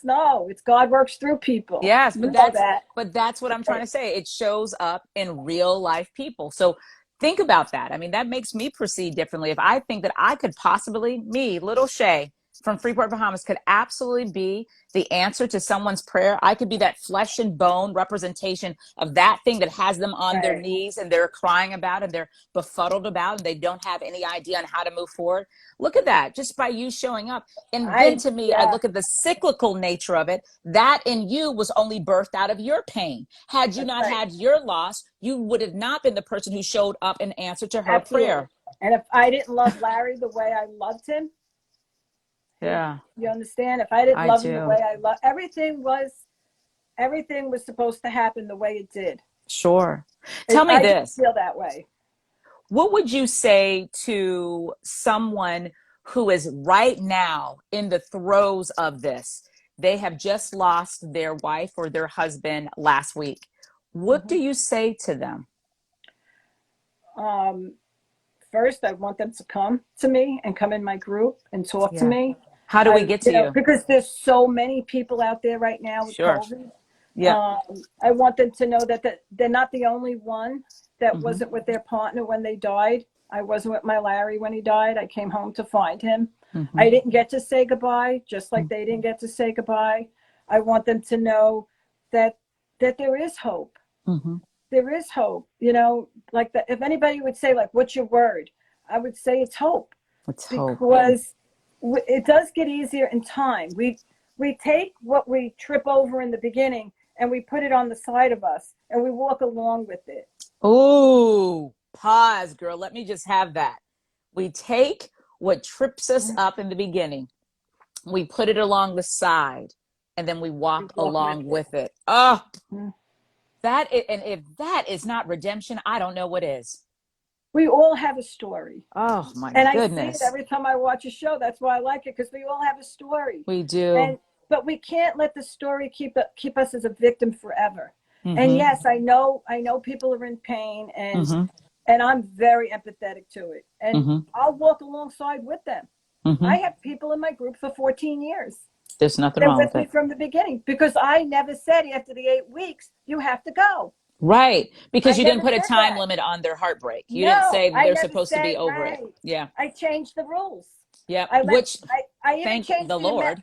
No, it's God works through people. Yes, You know that. but that's what I'm trying to say. It shows up in real life people. So think about that. I mean, that makes me proceed differently. If I think that I could possibly, me, little Shay from Freeport, Bahamas, could absolutely be the answer to someone's prayer. I could be that flesh and bone representation of that thing that has them on their Right. knees and they're crying about and they're befuddled about and they don't have any idea on how to move forward. Look at that, just by you showing up. And then to me, I Yeah, look at the cyclical nature of it. That in you was only birthed out of your pain. Had you that's not right. had your loss, you would have not been the person who showed up in answer to her Absolutely. prayer. And if I didn't love Larry the way I loved him, Yeah, you understand? If I didn't I love him the way do. I love, everything was supposed to happen the way it did. Sure. Tell me I didn't this. feel that way. What would you say to someone who is right now in the throes of this? They have just lost their wife or their husband last week. What do Hmm. you say to them? Um, First, I want them to come to me and come in my group and talk to Yeah. me. How do we get to you? Because there's so many people out there right now with Sure. COVID. Yeah. I want them to know that they're not the only one that Mm-hmm. wasn't with their partner when they died. I wasn't with my Larry when he died. I came home to find him. Mm-hmm. I didn't get to say goodbye, just like they didn't get to say goodbye. I want them to know that there is hope. Mm-hmm. There is hope. Like that. If anybody would say, like, "What's your word?" I would say it's hope, Let's hope. because it does get easier in time. We take what we trip over in the beginning and we put it on the side of us and we walk along with it. Ooh, pause, girl. Let me just have that. We take what trips us up in the beginning, we put it along the side, and then we We walk walk with along it. with it. Oh, Mhm. and if that is not redemption, I don't know what is. We all have a story. Oh my And I see it goodness. every time I watch a show. That's why I like it, because we all have a story. We do. And but we can't let the story keep us as a victim forever. And Mm-hmm. yes, I know people are in pain, Mm-hmm. and I'm very empathetic to it. And Mm-hmm. I'll walk alongside with them. Mm-hmm. I have people in my group for 14 years. There's nothing They're wrong with with me it. from the beginning, because I never said after the 8 weeks, you have to go. Right. I Because you didn't never put a said time that. limit on their heartbreak. You didn't No, say that I they're never supposed to be said, over it. right. Yeah. I changed the rules. Yeah. I let Which, I even thank changed the the amount. Lord.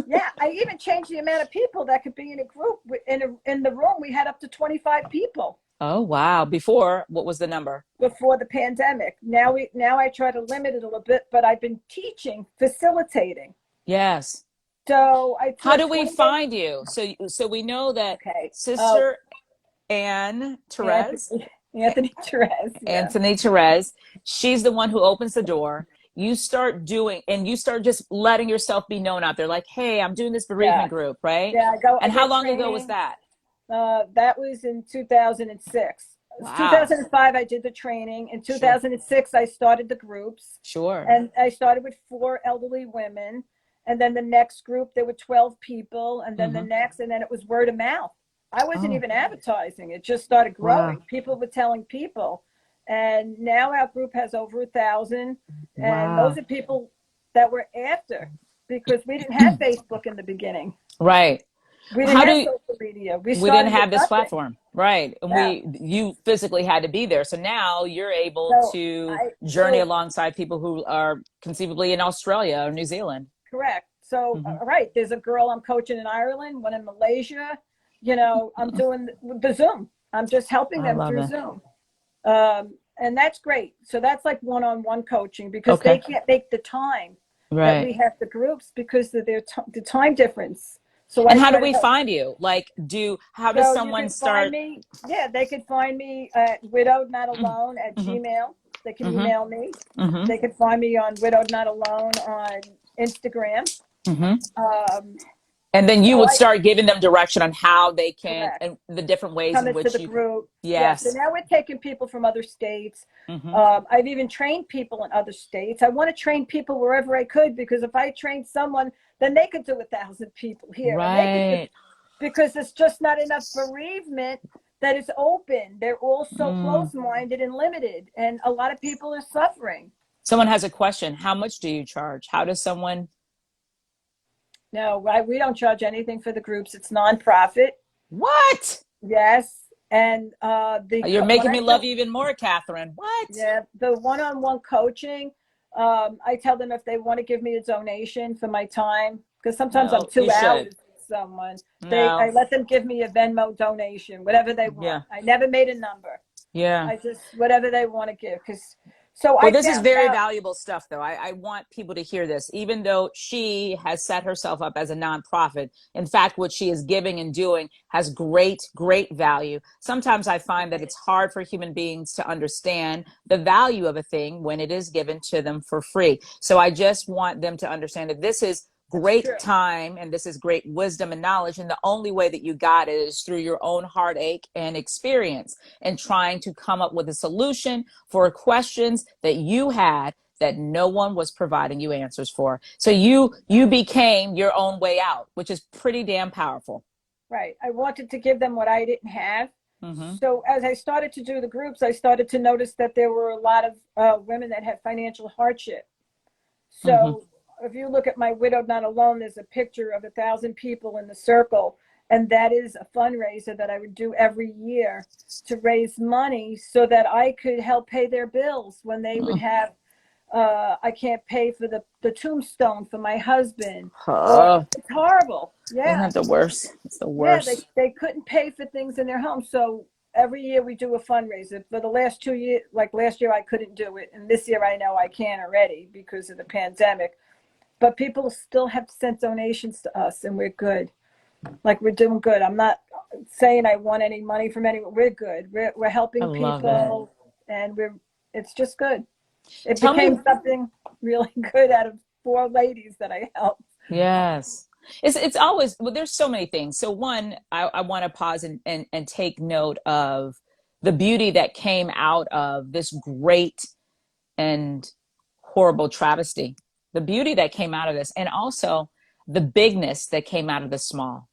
Yeah, I even changed the amount of people that could be in a group. In the room, we had up to 25 people Oh, wow. Before, what was the number? before the pandemic. Now I try to limit it a little bit, but I've been teaching, facilitating. Yes. So I How taught do we 28. find you? So we know that Okay. Oh, Sister Anne Therese, Anthony Therese. Yeah. Anthony Therese, she's the one who opens the door. You start doing, and you start just letting yourself be known out there, like, hey, I'm doing this Yeah. bereavement group, right? Yeah. I And how get long ago was training. that? That was in 2006. It was Wow. 2005, I did the training. In Sure. 2006, I started the groups. Sure. And I started with 4 elderly women. And then the next group, there were 12 people. And then the Mm-hmm. next, and then it was word of mouth. I wasn't Oh, even advertising. It just started wow. growing. People were telling people. And now our group has over 1,000. And those Wow. are people that were after, because we didn't have Facebook in the beginning. Right. We didn't How have do social media. We we didn't started with have this nothing. platform, right? And Yeah. you physically had to be there. So now you're able So to I journey so alongside people who are conceivably in Australia or New Zealand. correct. So Hmm. right, there's a girl I'm coaching in Ireland, one in Malaysia. I'm doing the Zoom. I'm just helping I them love through it. Zoom. And that's great. So that's like one-on-one coaching, because they Okay. can't make the time that Right. we have the groups because of the time difference. So I And how do try to we help. find you? Like, how does So you someone can find start? me. Yeah, they could find me at widowed not alone at Mm-hmm. Gmail. They can Mm-hmm. email me. Mm-hmm. They can find me on widowed not alone on Instagram. Mm-hmm. Um, And then you so would I start giving them direction on how they can, correct. and the different ways Come in into which the you. group. Yeah. So Yes. now we're taking people from other states. Mm-hmm. I've even trained people in other states. I want to train people wherever I could, because if I train someone, then they could do 1,000 people here, and they could do, Right. because it's just not enough bereavement that is open. They're all so Mm. close-minded and limited, and a lot of people are suffering. Someone has a question. How much do you charge? How does someone? No, we don't charge anything for the groups. It's nonprofit. What? Yes. And You're when making I me love tell, you even more, Kathryn. What? yeah, the one-on-one coaching, I tell them if they want to give me a donation for my time, because sometimes I'm No, you two should. hours with someone. I No. let them give me a Venmo donation, whatever they want. Yeah. I never made a number. Yeah. I just whatever they want to give. Because so Well, I this is found very out. valuable stuff, though. I want people to hear this, even though she has set herself up as a nonprofit. In fact, what she is giving and doing has great, great value. Sometimes I find that it's hard for human beings to understand the value of a thing when it is given to them for free. So I just want them to understand that this is That's great true. time and this is great wisdom and knowledge. And the only way that you got it is through your own heartache and experience and trying to come up with a solution for questions that you had that no one was providing you answers for. So you became your own way out, which is pretty damn powerful. Right. I wanted to give them what I didn't have. Mm-hmm. So as I started to do the groups, I started to notice that there were a lot of women that had financial hardship. Mm-hmm. So if you look at my Widowed Not Alone, there's a picture of 1,000 people in the circle. And that is a fundraiser that I would do every year to raise money so that I could help pay their bills when they would have, I can't pay for the tombstone for my husband. Or Oh, it's horrible. isn't Yeah. that the worst? It's the Yeah, worst. they couldn't pay for things in their home. So every year we do a fundraiser. For the last 2 years, like last year I couldn't do it. And this year I know I can already because of the pandemic. But people still have sent donations to us and we're good. Like we're doing good. I'm not saying I want any money from anyone. We're good. We're I helping love it. people and it's just good. It Tell me, became something really good out of four ladies that I helped. yes. It's always, well, there's so many things. So one, I want to pause and take note of the beauty that came out of this great and horrible travesty, the beauty that came out of this, and also the bigness that came out of the small.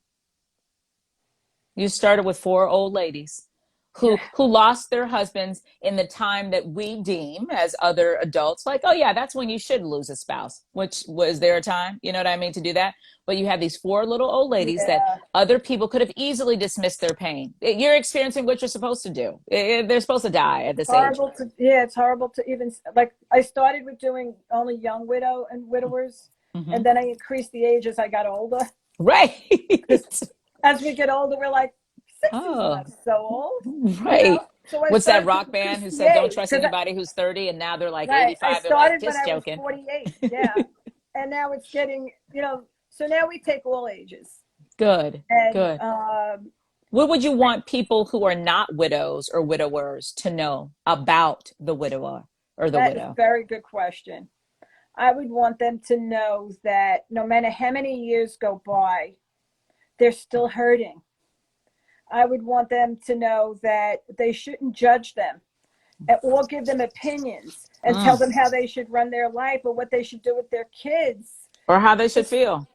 You started with four old ladies Yeah. who lost their husbands in the time that we deem as other adults like, oh yeah, that's when you should lose a spouse. Which was there a time, you know what I mean, to do that? But you have these four little old ladies that Yeah. other people could have easily dismissed their pain. You're experiencing what you're supposed to do. They're supposed to die at this age. Horrible to yeah, it's horrible to even like I started with doing only young widow and widowers, Mm-hmm. and then I increased the age as I got older. Right. Because as we get older, we're like 60's Oh, not so old, you know. right. So I What's that started to rock band increase who the said don't age trust because anybody who's 30 and now they're like right, I 85? They're like, started when just I was joking. 48, yeah, and now it's getting So now we take all ages, Good, and good. What would you want people who are not widows or widowers to know about the widower or the that is a widow? very good question. I would want them to know that no matter how many years go by, they're still hurting. I would want them to know that they shouldn't judge them or give them opinions and tell Mm. them how they should run their life or what they should do with their kids. Or how they should Just, feel.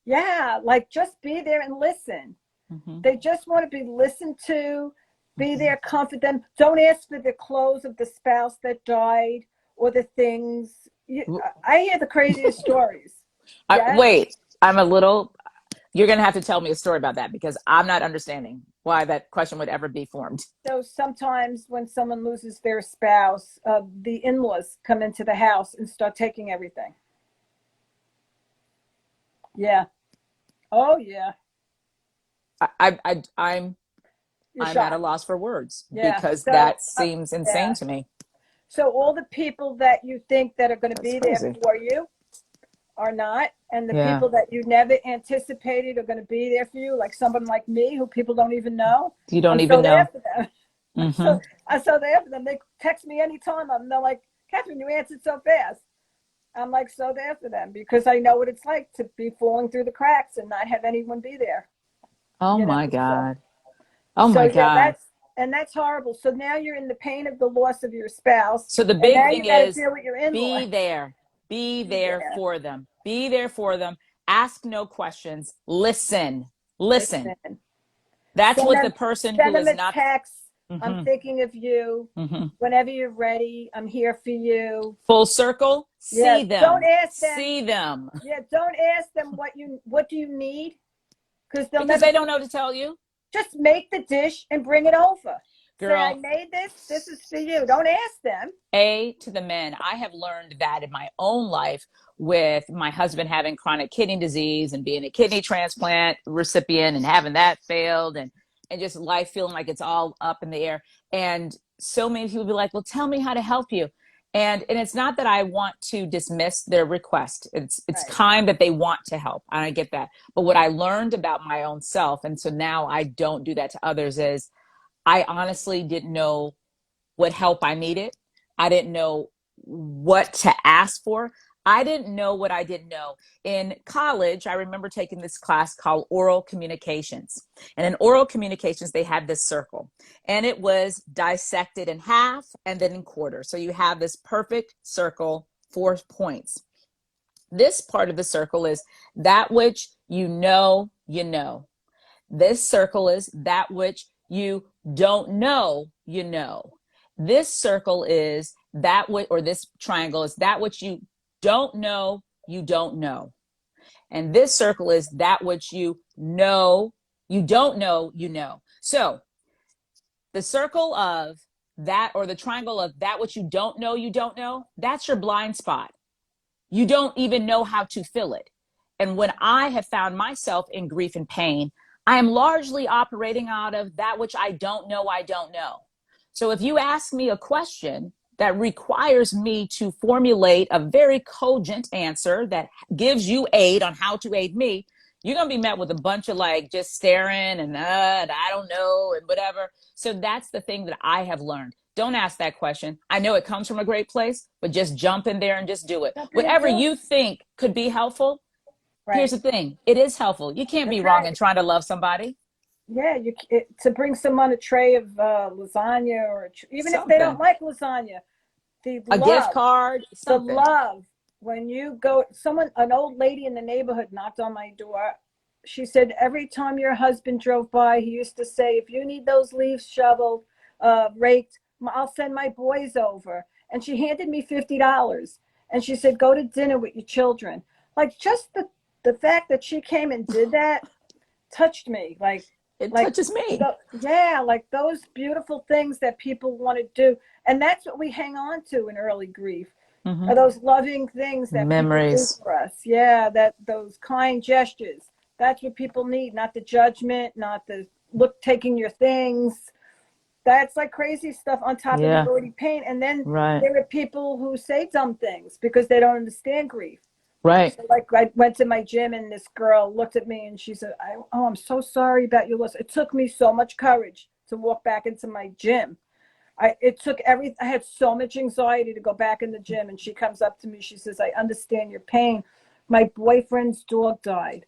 yeah, like just be there and listen. Mm-hmm. They just want to be listened to, be Mm-hmm. there, comfort them. Don't ask for the clothes of the spouse that died or the things. I hear the craziest stories. Yes. Wait, I'm a little, you're going to have to tell me a story about that because I'm not understanding why that question would ever be formed. So sometimes when someone loses their spouse, the in-laws come into the house and start taking everything. Yeah. Oh yeah. I'm You're I'm at a shocked. loss for words Yeah. because So that seems insane yeah. to me. So all the people that you think that are going to That's be there crazy. for you are not, and the Yeah. people that you never anticipated are going to be there for you, like someone like me who people don't even know. You don't I'm even so there know. for them. Mm-hmm. I'm so there for them. They text me anytime. They're like, Kathryn, you answered so fast. I'm like so there for them because I know what it's like to be falling through the cracks and not have anyone be there. Oh You know, my so God. Oh so my yeah, God. that's horrible. So now you're in the pain of the loss of your spouse, So the and big now you thing got to is deal with your in-law. be there. Be Be there there, for them. Be there for them. Ask no questions. Listen. Listen. listen, That's send what the them person send who them is a not. text. I'm Mm-hmm. thinking of you. Mm-hmm. Whenever you're ready, I'm here for you. Full circle. Yeah, See don't them. ask them. See them. Yeah, don't ask them what do you need, because they'll Because never. they don't know to tell you. Just make the dish and bring it over. Say, I Girl, made this. This is for you. Don't ask them. A to the men. I have learned that in my own life with my husband having chronic kidney disease and being a kidney transplant recipient and having that failed and just life feeling like it's all up in the air. And so many people be like, well, tell me how to help you. And it's not that I want to dismiss their request. It's Right. kind that they want to help. And I get that. But what I learned about my own self, and so now I don't do that to others, is I honestly didn't know what help I needed. I didn't know what to ask for. I didn't know what I didn't know. In college, I remember taking this class called oral communications. And in oral communications, they had this circle and it was dissected in half and then in quarters. So you have this perfect circle, 4 points. This part of the circle is that which you know, you know. This circle is that which you don't know, you know. This circle is that which, or this triangle is that which you don't know, you don't know. And this circle is that which you know, you don't know, you know. So the circle of that, or the triangle of that which you don't know, you don't know, that's your blind spot. You don't even know how to fill it. And when I have found myself in grief and pain, I am largely operating out of that which I don't know, I don't know. So if you ask me a question that requires me to formulate a very cogent answer that gives you aid on how to aid me, you're going to be met with a bunch of like just staring and I don't know and whatever. So that's the thing that I have learned. Don't ask that question. I know it comes from a great place, but just jump in there and just do it. Whatever you think could be helpful, here's Right. the thing. It is helpful. You can't be That's wrong right. in trying to love somebody. Yeah, to bring someone a tray of lasagna, or even if they don't Something. like lasagna, the A gift love, card, the something. love. When you go, an old lady in the neighborhood knocked on my door. She said every time your husband drove by, he used to say, "If you need those leaves shoveled, raked, I'll send my boys over." And she handed me $50, and she said, "Go to dinner with your children." Like, just the fact that she came and did that touched me. It Like touches me. yeah, like those beautiful things that people want to do, and that's what we hang on to in early grief, Mm-hmm. are those loving things that people do Memories. for us. Yeah, that those kind gestures. That's what people need, not the judgment, not the look taking your things. That's like crazy stuff on top of the Yeah, already pain. And then right. there are people who say dumb things because they don't understand grief. Right. So, like, I went to my gym and this girl looked at me and she said, "Oh, I'm so sorry about your loss. It took me so much courage to walk back into my gym. I had so much anxiety to go back in the gym." And she comes up to me. She says, "I understand your pain. My boyfriend's dog died."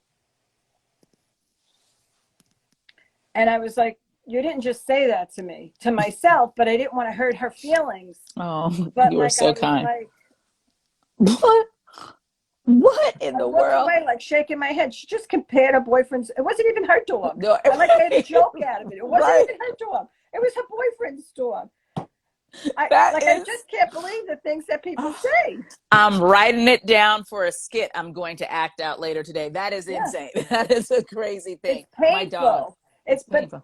And I was like, "You didn't just say that to me, to myself, but I didn't want to hurt her feelings." Oh, But you are like, I so was kind. like, What? What in I the looked world? away, like shaking my head. She just compared her boyfriend's. It wasn't even her dog. No, I like made a joke out of it. It wasn't right. even her dog. It was her boyfriend's dog. That I is. just can't believe the things that people Oh, say. I'm writing it down for a skit I'm going to act out later today. That is Yeah, insane. That is a crazy thing. it's My dog. painful. It's But painful.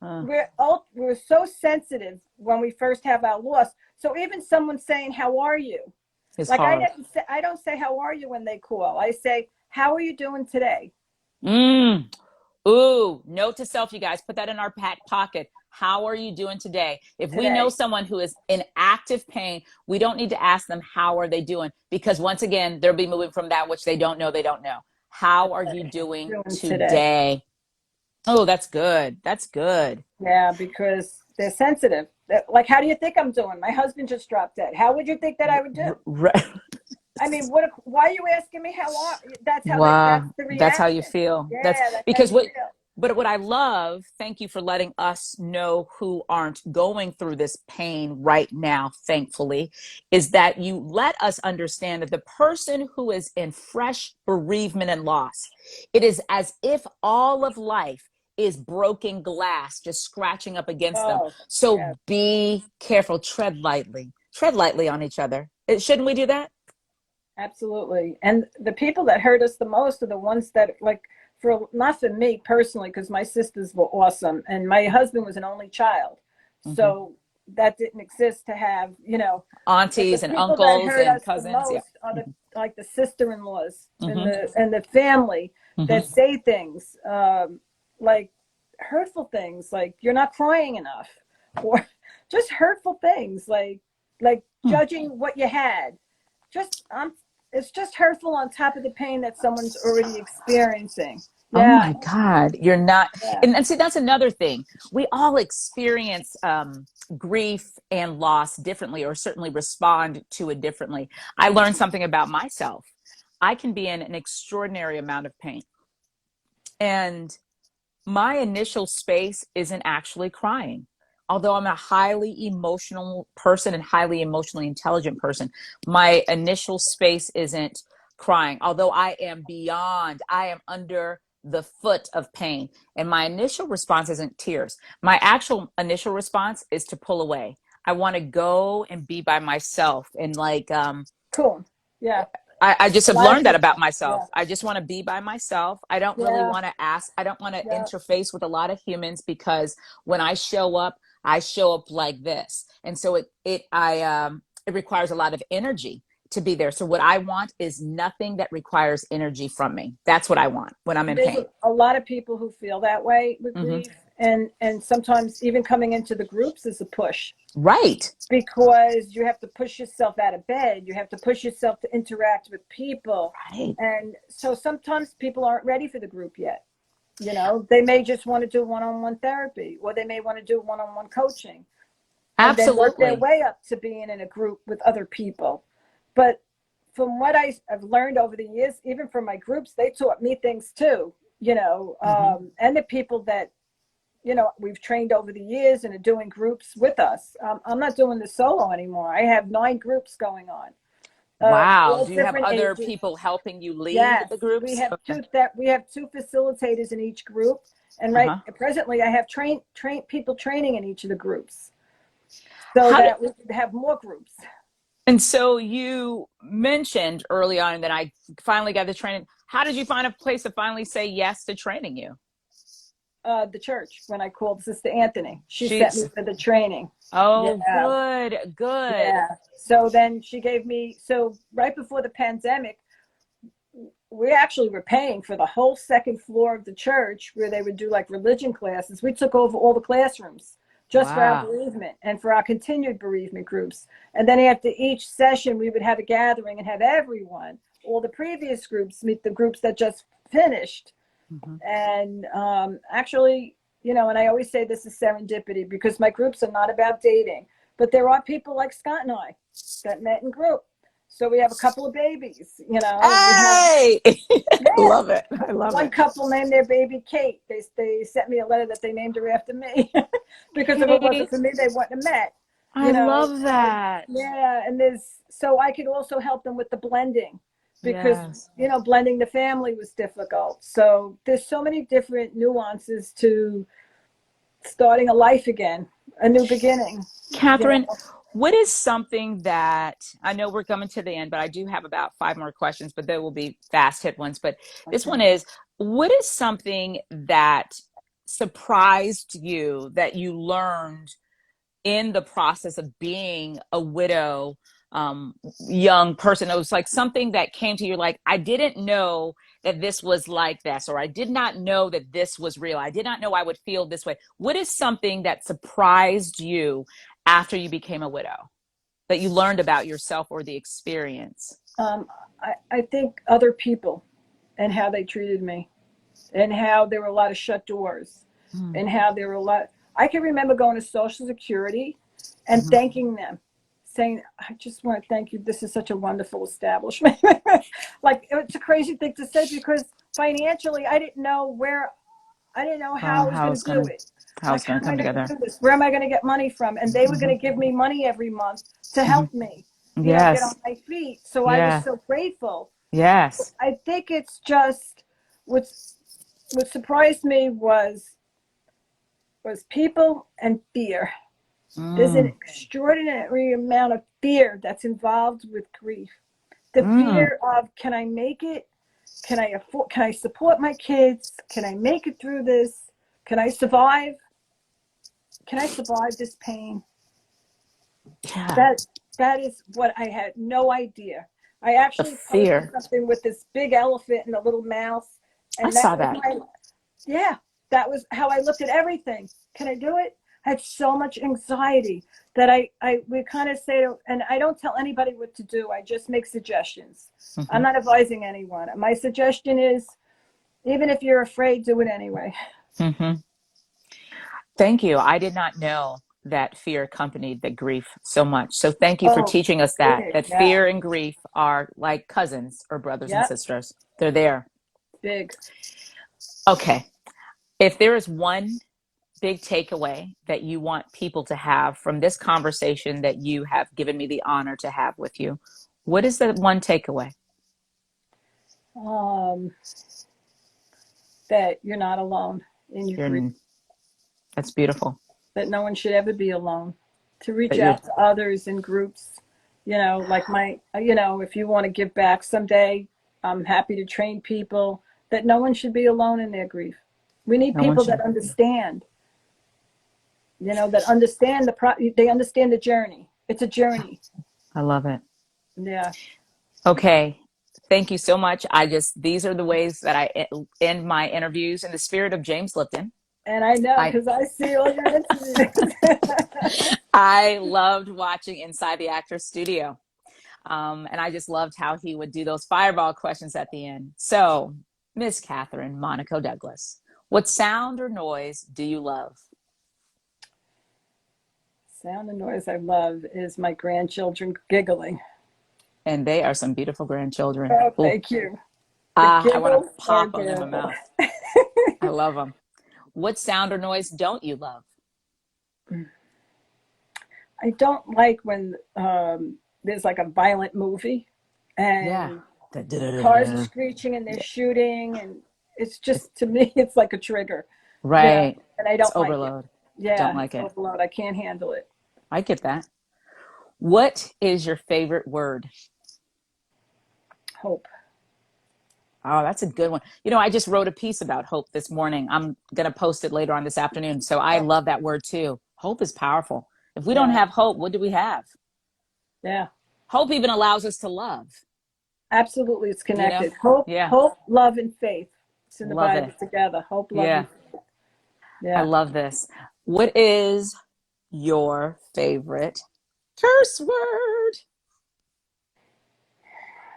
Uh, we're so sensitive when we first have our loss. So even someone saying, "How are you?" it's Like, hard. I don't say "How are you" when they call. I say, "How are you doing today?" Mm. Ooh, note to self, you guys, put that in our back pocket. How are you doing today? If we know Today. someone who is in active pain, we don't need to ask them, how are they doing? Because once again, they'll be moving from that which they don't know, they don't know. How are you doing Doing today. today? Oh, that's good. That's good. Yeah, because they're sensitive. Like, how do you think I'm doing? My husband just dropped dead. How would you think that I would do? I mean, why are you asking me how are? That's Wow, the that's how you reaction. feel. That's Yeah, that's how because you feel. but what I love, thank you for letting us know who aren't going through this pain right now, thankfully, is that you let us understand that the person who is in fresh bereavement and loss, it is as if all of life is broken glass just scratching up against them. Oh, So yeah, be careful, tread lightly on each other. Shouldn't we do that? absolutely. And the people that hurt us the most are the ones that, like, for not for me personally, because my sisters were awesome, and my husband was an only child, Hmm. so that didn't exist to have, But the Aunties and people that uncles hurt and us the cousins. Yeah. most are the like the sister-in-laws and Hmm. the family Hmm. that say things like hurtful things, like you're not crying enough, or just hurtful things like Hmm. judging what you had. Just it's just hurtful on top of the pain that someone's already experiencing. Oh Yeah, my God, you're not. yeah, And see, that's another thing. We all experience grief and loss differently, or certainly respond to it differently. I learned something about myself. I can be in an extraordinary amount of pain. And my initial space isn't actually crying. Although I'm a highly emotional person and highly emotionally intelligent person, my initial space isn't crying. Although I am under the foot of pain. And my initial response isn't tears. My actual initial response is to pull away. I want to go and be by myself and cool. Yeah, I just a have lot of learned that about people. Yeah, myself. I just want to be by myself. I don't really yeah, want to ask. I don't want to yeah. interface with a lot of humans because when I show up like this. And so it requires a lot of energy to be there. So what I want is nothing that requires energy from me. That's what I want when I'm in There's pain. a lot of people who feel that way with Hmm. grief, and sometimes even coming into the groups is a push, Right. because you have to push yourself out of bed, you have to push yourself to interact with people, Right. and so sometimes people aren't ready for the group yet. They may just want to do one-on-one therapy, or they may want to do one-on-one coaching, and then work their Absolutely. way up to being in a group with other people. But from what I've learned over the years, even from my groups, they taught me things too, Hmm. and the people that, we've trained over the years and are doing groups with us. I'm not doing the solo anymore. I have 9 groups going on, Wow. all Do you have different other ages. people helping you lead Yes, the we groups? have Okay. we have 2 facilitators in each group, and right Uh-huh. presently I have train people training in each of the groups, so How did that we could have more groups. And so you mentioned early on that I finally got the training. How did you find a place to finally say yes to training you? The church, when I called Sister Anthony, she sent me She's, for the training. oh, Yeah, good, good. yeah. So then she gave me, so right before the pandemic, we actually were paying for the whole second floor of the church where they would do like religion classes. We took over all the classrooms just for our Wow. bereavement and for our continued bereavement groups. And then after each session, we would have a gathering and have everyone, all the previous groups, meet the groups that just finished. Hmm. And actually, and I always say this is serendipity, because my groups are not about dating, but there are people like Scott and I that met in group. So we have a couple of babies, we have, Hey, I yeah, love it. I love one it. couple named their baby Kate. They sent me a letter that they named her after me, because if it wasn't Kate, for me, they wouldn't have met, I love and that. yeah, and there's, so I could also help them with the blending, because Yes. blending the family was difficult. So there's so many different nuances to starting a life again, a new beginning. you Kathryn, know what is something that I know we're coming to the end, but I do have about 5 more questions, but they will be fast hit ones. But this okay. one is, what is something that surprised you that you learned in the process of being a widow, young person? It was like something that came to you, like, I didn't know that this was like this, or I did not know that this was real. I did not know I would feel this way. What is something that surprised you after you became a widow that you learned about yourself or the experience? um, I think other people and how they treated me, and how there were a lot of shut doors, Mm-hmm. and how there were a lot. I can remember going to Social Security and thanking them, saying, I just want to thank you. This is such a wonderful establishment. Like, it's a crazy thing to say, because financially, I didn't know how I was How going it's to do gonna it. how Like, it's how gonna am I come going to together. do this? Where am I going to get money from? And they were going Hmm. to give me money every month to Hmm. help me, get on Yes. my feet. So I was Yeah. so grateful. Yes. I think it's just, what's what surprised me was, was people and fear. There's an Mm, extraordinary amount of fear that's involved with grief. The mm. fear of, can I make it? Can I afford, can I support my kids? Can I make it through this? Can I survive? Can I survive this pain? Yeah, That that is what I had no idea. I the actually posted fear. something with this big elephant and a little mouse, I and that saw was that. my, yeah, that was how I looked at everything. Can I do it? I had so much anxiety that I we kind of say to, and I don't tell anybody what to do. I just make suggestions. I'm Hmm. not advising anyone. My suggestion is, even if you're afraid, do it anyway. Hmm. Thank you. I did not know that fear accompanied the grief so much. So thank you for Oh, teaching us big, that yeah, fear and grief are like cousins or brothers and yep, sisters. They're there. big. Okay. If there is one big takeaway that you want people to have from this conversation that you have given me the honor to have with you, what is that one takeaway? Um, that you're not alone in your grief. You're, that's beautiful. That no one should ever be alone. To reach That you're, out to others in groups, like if you want to give back someday, I'm happy to train people. That no one should be alone in their grief. We need no one people that should. understand, that understand they understand the journey. It's a journey. I love it. Yeah. Okay. Thank you so much. These are the ways that I end my interviews in the spirit of James Lipton. And I know I, because I see all your interviews. I loved watching Inside the Actor's Studio. And I just loved how he would do those fireball questions at the end. So, Miss Kathryn Monaco Douglas, what sound or noise do you love? Sound and noise I love is my grandchildren giggling. And they are some beautiful grandchildren. Oh, Ooh, thank you. The I want to giggles are pop them in my adorable. mouth. I love them. What sound or noise don't you love? I don't like when there's like a violent movie Yeah. and cars are Da-da-da-da-da. screeching and they're Yeah. shooting, and it's It's just, to me, it's like a trigger. Yeah, right. and I It's don't like it. overload. Don't Yeah, like it's it. overload. I can't handle it. I get that. What is your favorite word? Hope. Oh, that's a good one. I just wrote a piece about hope this morning. I'm going to post it later on this afternoon. So I Oh, love that word too. Hope is powerful. If we don't yeah, have hope, what do we have? yeah, Hope even allows us to love, absolutely. It's you know? connected. Hope, Yeah. hope, love, and faith. It's in the Love it. Bible together. Hope, love, and Yeah. faith. I Yeah. love this. What is your favorite curse word?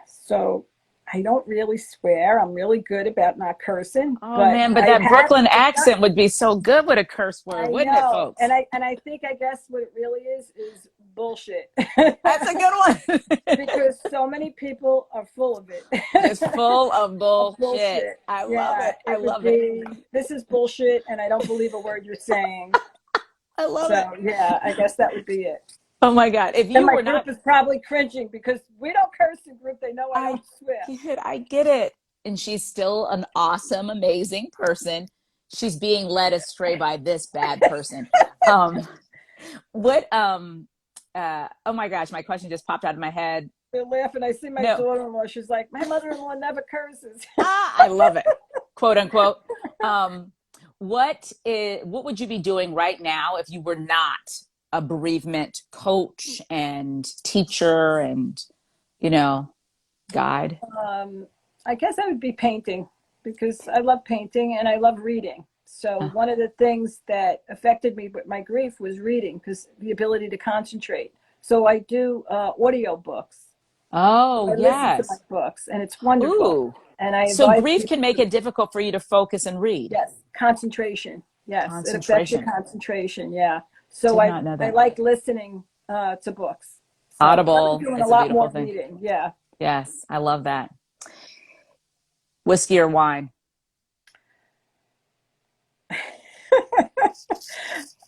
So I don't really swear. I'm really good about not cursing, Oh but man, but I that have. Brooklyn I've done. accent would be so good with a curse word, I wouldn't it, know, folks? and I think, I guess what it really is bullshit. That's a good one. Because so many people are full of it. Just full of Of bullshit. bullshit. I love Yeah, it. I it would love it. be, this is bullshit, and I don't believe a word you're saying. I love it. So yeah, I guess that would be it. Oh my God. If And you my were not, group is probably cringing because we don't curse in group. They know I I don't swear. I get it. And she's still an awesome, amazing person. She's being led astray by this bad person. Um, what, oh my gosh, my question just popped out of my head. They're laughing. I see my No. daughter-in-law. She's like, my mother-in-law never curses. I love it. Quote unquote. Um, what would you be doing right now if you were not a bereavement coach and teacher and, you know, guide? Um, I guess I would be painting because I love painting and I love reading. So Uh, one of the things that affected me with my grief was reading, because the ability to concentrate. So I do audio books. Oh, I listen to my yes. books, and it's wonderful. Ooh. And I So advise grief people can make to, it difficult for you to focus and read. yes, concentration. Yes, it affects your Concentration. concentration. Yeah. So Did I not know I that. like listening to books. So I've been Audible, doing a it's a lot beautiful more thing. reading. Yeah. Yes, I love that. Whiskey or wine?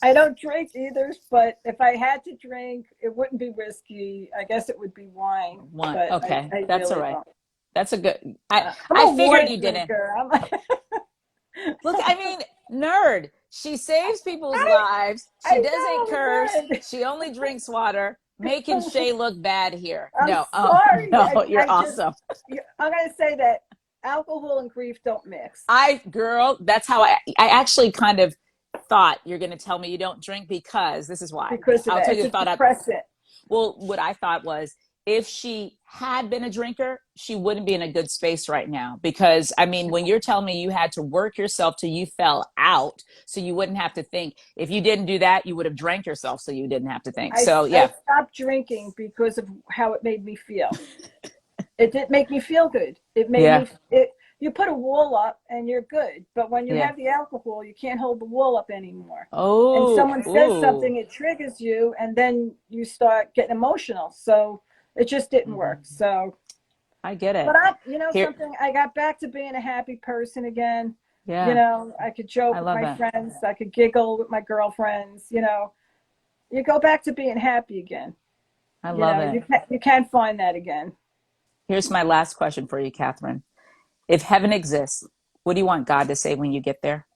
I don't drink either, but if I had to drink, it wouldn't be whiskey. I guess it would be wine, One. but Okay, I that's all really right. don't. That's a good. I I'm I a figured water you didn't. drinker. Look, I mean, nerd. She saves people's I, lives. She I doesn't curse. know, She only drinks water, making but Shay look bad here. I'm No, sorry. no, you're I just, awesome. I'm going to say that alcohol and grief don't mix. Girl, that's how I actually kind of thought you're going to tell me you don't drink because this is why. Because of I'll that. tell It's you a the thought I, depressant. well, what I thought was if she had been a drinker, she wouldn't be in a good space right now. Because, I mean, when you're telling me you had to work yourself till you fell out so you wouldn't have to think, if you didn't do that, you would have drank yourself so you didn't have to think. So, I yeah. stopped drinking because of how it made me feel. It didn't make me feel good. It made Yeah. me, you put a wall up and you're good. But when you Yeah. have the alcohol, you can't hold the wall up anymore. And Oh, someone says ooh. something, it triggers you, and then you start getting emotional. So it just didn't work. So, I get it. but you know, Here, something, I got back to being a happy person again. You yeah, know, I could joke I with love my it. friends, I could giggle with my girlfriends. You know, you go back to being happy again. I You love know, it. you can't find that again. Here's my last question for you, Kathryn. If heaven exists, what do you want God to say when you get there?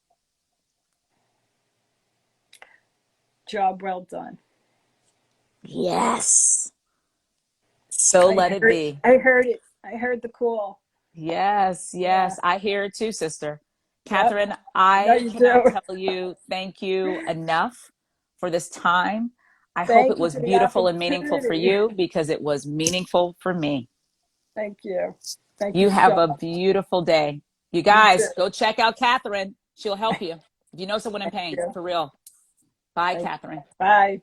Job well done. Yes. So let it be. I heard it. I heard the call. Yes, Yeah. yes. I hear it too, sister. Yep. Kathryn, I know I you cannot do. tell you thank you enough for this time. I hope it Thank you was for the beautiful and meaningful for opportunity. you because it was meaningful for me. Thank you. Thank you You have so a much. beautiful day. You You too. guys, go check out Kathryn. She'll help you. If you know someone in Thank pain, you. for real. Bye, Thank you. Kathryn. Bye.